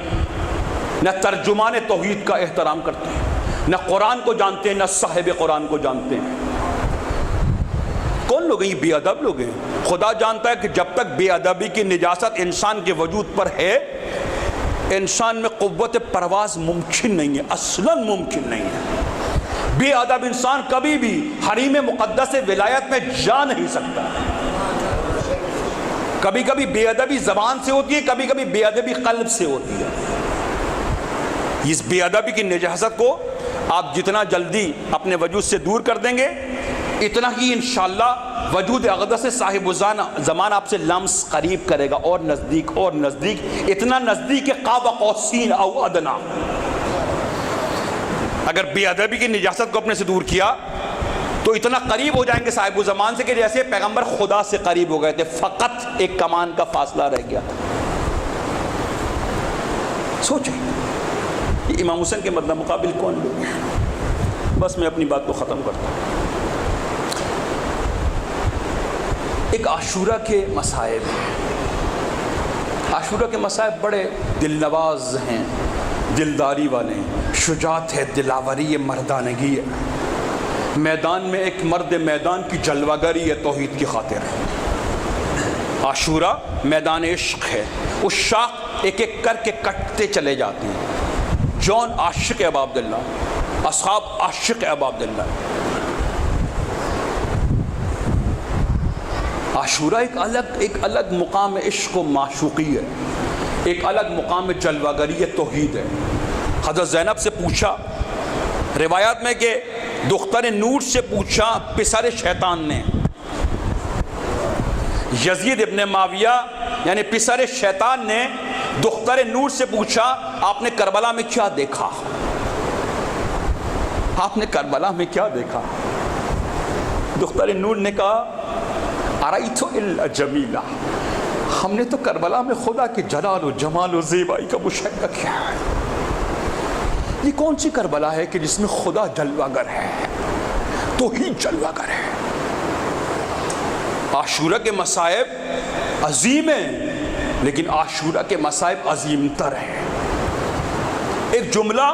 نہ ترجمان توحید کا احترام کرتے ہیں، نہ قرآن کو جانتے ہیں، نہ صاحب قرآن کو جانتے ہیں۔ کون لوگ ہیں؟ یہ بے ادب لوگ ہیں۔ خدا جانتا ہے کہ جب تک بے ادبی کی نجاست انسان کے وجود پر ہے، انسان میں قوت پرواز ممکن نہیں ہے، اصلاً ممکن نہیں ہے۔ بے ادب انسان کبھی بھی حریم مقدس ولایت میں جا نہیں سکتا۔ کبھی کبھی بے ادبی زبان سے ہوتی ہے، کبھی کبھی بے ادبی قلب سے ہوتی ہے۔ اس بے ادبی کی نجاست کو آپ جتنا جلدی اپنے وجود سے دور کر دیں گے، اتنا ہی انشاءاللہ وجود اقدس صاحب زمان آپ سے لمس قریب کرے گا، اور نزدیک اور نزدیک، اتنا نزدیک کہ قاب قوسین او ادنا۔ اگر بے ادبی کی نجاست کو اپنے سے دور کیا تو اتنا قریب ہو جائیں گے صاحب زمان سے کہ جیسے پیغمبر خدا سے قریب ہو گئے تھے، فقط ایک کمان کا فاصلہ رہ گیا تھا۔ سوچیں یہ امام حسین کے مد مقابل کون لوگ ہیں؟ بس میں اپنی بات کو ختم کرتا ہوں۔ ایک عاشورہ کے مصائب ہیں۔ عاشورہ کے مصائب بڑے دل نواز ہیں، دلداری والے ہیں، شجاعت ہے، دلاوری ہے، مردانگی ہے۔ میدان میں ایک مرد میدان کی جلوہ گری ہے توحید کی خاطر۔ عاشورہ میدان عشق ہے، اس شاخ ایک ایک کر کے کٹتے چلے جاتے ہیں۔ جون عاشق ابا عبداللہ، اصحاب عاشق ابا عبداللہ۔ عاشورہ ایک الگ مقام عشق و معشوقی ہے، ایک الگ مقام جلوہ گری توحید ہے۔ حضرت زینب سے پوچھا، روایات میں کہ دختر نور سے پوچھا پسر شیطان نے، یزید ابن معاویہ یعنی پسر شیطان نے دختر نور سے پوچھا آپ نے کربلا میں کیا دیکھا؟ آپ نے کربلا میں کیا دیکھا؟ دختر نور نے کہا ارائیت الا جمیلہ، ہم نے تو کربلا میں خدا کے جلال و جمال و زیبائی کا مشاہدہ کیا ہے۔ یہ کون سی کربلا ہے کہ جس میں خدا جلوہ گر ہے، توحید جلوہ گر ہے۔ عاشورہ کے مصائب عظیم ہیں، لیکن عاشورہ کے مصائب عظیم تر ہیں۔ ایک جملہ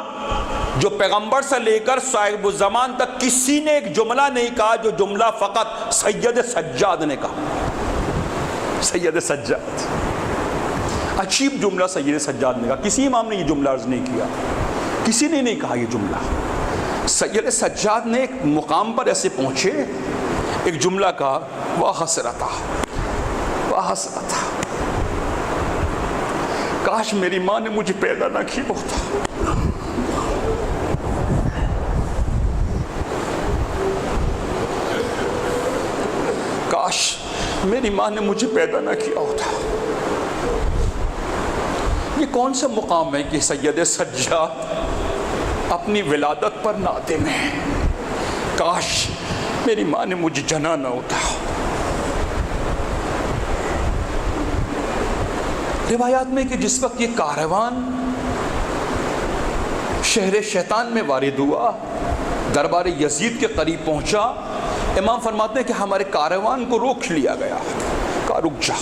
جو پیغمبر سے لے کر صاحب الزمان تک کسی نے ایک جملہ نہیں کہا، جو جملہ فقط سید سجاد نے کہا۔ سید سجاد، عجیب جملہ سید سجاد نے کہا، کسی امام نے یہ جملہ عرض نہیں کیا، کسی نے نہیں کہا یہ جملہ۔ سید سجاد نے ایک مقام پر ایسے پہنچے، ایک جملہ کہا، وَحَسْرَتَا وَحَسْرَتَا، کاش میری ماں نے مجھے پیدا نہ کیا ہوتا۔ کاش میری ماں نے مجھے پیدا نہ کیا ہوتا۔ یہ کون سا مقام ہے کہ سید سجاد اپنی ولادت پر نادم ہے؟ کاش میری ماں نے مجھے جنا نہ ہوتا۔ روایات میں کہ جس وقت یہ کاروان شہر شیطان میں وارد ہوا، دربار یزید کے قریب پہنچا، امام فرماتے ہیں کہ ہمارے کاروان کو روک لیا گیا، کہا رک جا،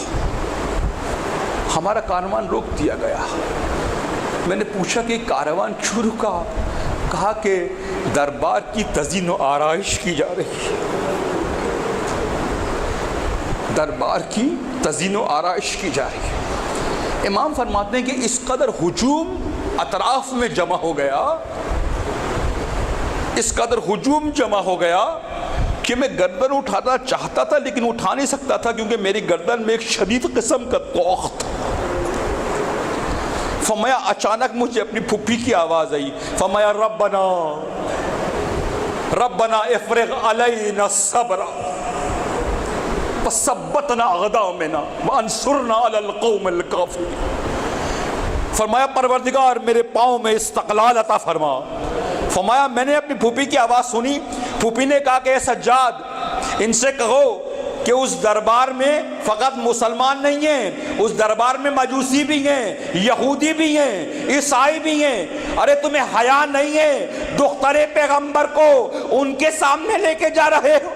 ہمارا کاروان روک دیا گیا۔ میں نے پوچھا کہ کاروان کیوں رکا؟ کہا کہ دربار کی تزئین و آرائش کی جا رہی ہے، دربار کی تزئین و آرائش کی جا رہی ہے۔ امام فرماتے ہیں کہ اس قدر ہجوم اطراف میں جمع ہو گیا، اس قدر ہجوم جمع ہو گیا کہ میں گردن اٹھانا چاہتا تھا لیکن اٹھا نہیں سکتا تھا، کیونکہ میری گردن میں ایک شدید قسم کا توق تھا۔ فرمایا اچانک مجھے اپنی پھوپھی کی آواز آئی، فرمایا ربنا ربنا افرغ علینا الصبر وثبتنا اقدامنا وانصرنا علی القوم الکافرین۔ فرمایا پروردگار میرے پاؤں میں استقلال عطا فرما۔ فرمایا میں نے اپنی پھوپھی کی آواز سنی، پھوپھی نے کہا کہ اے سجاد ان سے کہو کہ اس دربار میں فقط مسلمان نہیں ہیں، اس دربار میں مجوسی بھی ہیں، یہودی بھی ہیں، عیسائی بھی ہیں، ارے تمہیں حیا نہیں ہے دختر پیغمبر کو ان کے سامنے لے کے جا رہے ہو۔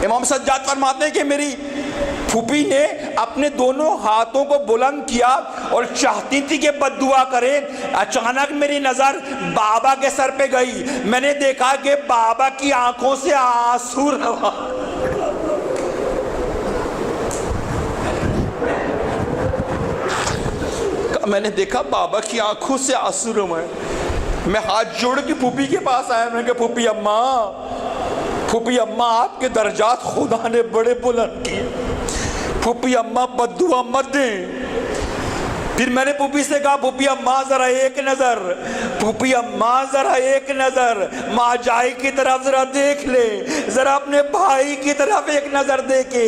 امام سجاد فرماتے ہیں کہ میری پھوپھی نے اپنے دونوں ہاتھوں کو بلند کیا اور چاہتی تھی کہ بد دعا کرے، اچانک میری نظر بابا کے سر پہ گئی، میں نے دیکھا کہ بابا کی آنکھوں سے آنسو روا۔ میں نے دیکھا بابا کی آنکھوں سے آنسو روا۔ میں ہاتھ جوڑ کے پھوپھی کے پاس آیا، میں نے کہا پھوپھی اماں آپ کے درجات خدا نے بڑے بلند کیے، پھوپھی اماں بد دعا مت دیں۔ پھر میں نے پھوپھی سے کہا پھوپھی اماں ذرا ایک نظر، پھوپھی اماں ذرا ایک نظر ماں جائی کی طرف ذرا دیکھ لے، ذرا اپنے بھائی کی طرف ایک نظر دیکھے۔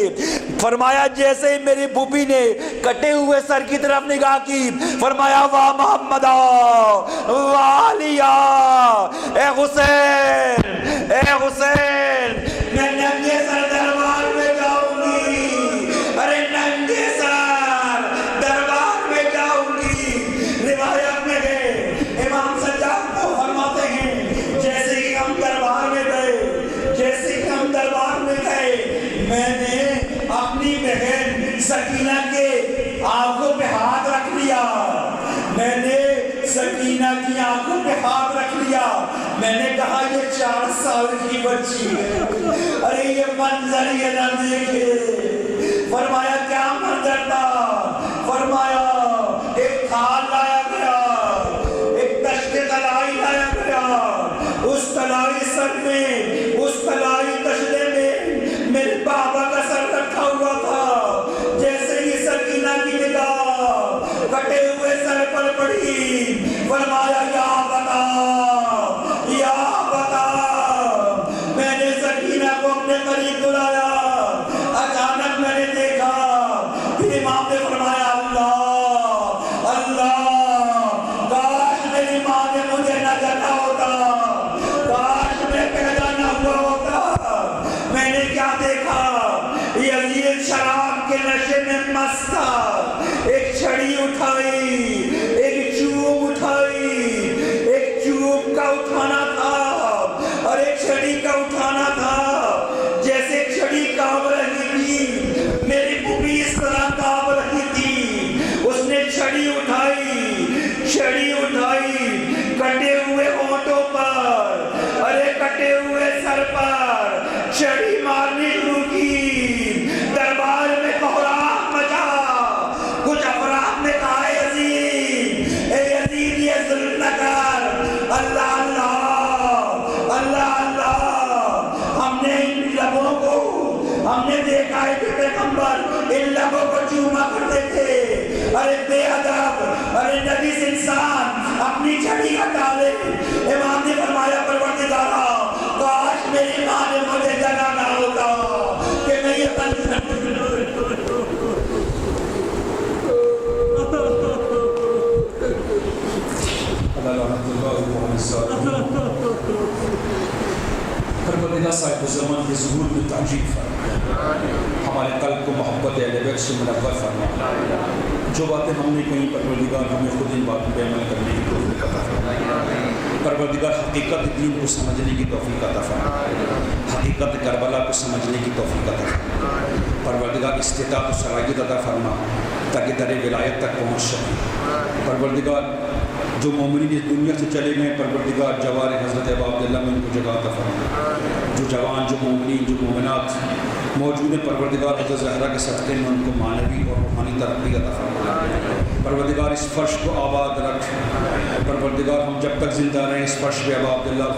فرمایا جیسے ہی میری پھوپھی نے کٹے ہوئے سر کی طرف نگاہ کی، فرمایا واہ محمد واہ علیہ، اے حسین اے حسین، میں ننگے سر دربار میں جاؤں گی، ارے ننگے سر دربار میں جاؤں گی۔ روایت میں ہے امام سجاد کو فرماتے ہیں جیسے کہ ہم دربار میں گئے، جیسے کہ ہم دربار میں گئے، میں نے اپنی بہن سکینہ کے آنکھوں پہ ہاتھ رکھ لیا، میں نے سکینہ کی آنکھوں پہ ہاتھ رکھ لیا، میں نے کہا یہ 4 سال کی بچی ہے، ارے یہ منظر یہ نہ دیکھے۔ فرمایا کیا منظر تھا؟ فرمایا ایک تھال لایا گیا، ایک دشت طلائی لایا گیا، اس طلائی سر میں، اس طلائی دشتے میں میرے بابا کا سر رکھا ہوا تھا۔ جیسے ہی سکینہ کی نگاہ کٹے ہوئے سر پر پڑی، فرمایا یا بتا یا بتا۔ میں نے سکینہ کو اپنے قریب بلایا، اچانک میں نے دیکھا، پھر امام نے فرمایا اللہ اللہ، کاش میری ماں نے مجھے نہ جانا ہوتا، کاش میں پیدا نہ ہوا ہوتا۔ میں نے کیا دیکھا؟ یزید شراب کے نشے میں مست تھا، ایک چھڑی اٹھائی، ایک چوب اٹھائی، ایک چوب کا اٹھانا تھا اور ایک چھڑی کا اٹھانا تھا۔ جیسے چھڑی کانپ رہی تھی، میری پھوپھی اس طرح کانپ رہی تھی، اس نے چھڑی اٹھائی، چھڑی اٹھائی، کٹے ہوئے ہونٹوں پر، ارے کٹے ہوئے سر پر چھڑی مارنی شروع کی۔ دربار میں کوہرام مچا، کچھ افراد نے کہا اے یزید یہ ظلم نہ کر، اللہ اللہ اللہ اللہ۔ ہم نے ان لبوں کو، ہم نے دیکھا ہے کہ پیغمبر ان لبوں کو چوما کرتے تھے، ارے بے ادب، ارے نجس انسان اپنی چھڑی ہٹا لے۔ امام نے فرمایا پروردگارا کاش میری ماں نے مجھے جگہ نہ ہوتا کہ میں یہ پروردگار صاحب زمان کے ظہور میں تعجیب فرما، ہمارے قلب کو محبت اہل بیت سے منور فرما۔ جو باتیں ہم نے کہیں پروردگار ہمیں خود ان باتوں پہ عمل کرنے کی توفیق عطا فرما۔ پروردگار حقیقت دین کو سمجھنے کی توفیق عطا فرما، حقیقت کربلا کو سمجھنے کی توفیق عطا فرما۔ پروردگار استطاعت و صلاحیت عطا فرما تاکہ در ولایت تک پہنچ سکیں۔ پروردگار جو مومنین اس دنیا سے چلے گئے، پروردگار جوار حضرت ابا عبداللہ میں ان کو جگہ عطا فرما۔ جو جوان، جو مومنین، جو مومنات موجود ہیں، پروردگار حضرت زہرا کے صدقے میں ان کو معنوی اور روحانی ترقی عطا فرما۔ پروردگار اس فرش کو آباد رکھ۔ پروردگار ہم جب تک زندہ رہیں اس فرش پہ ابا عبداللہ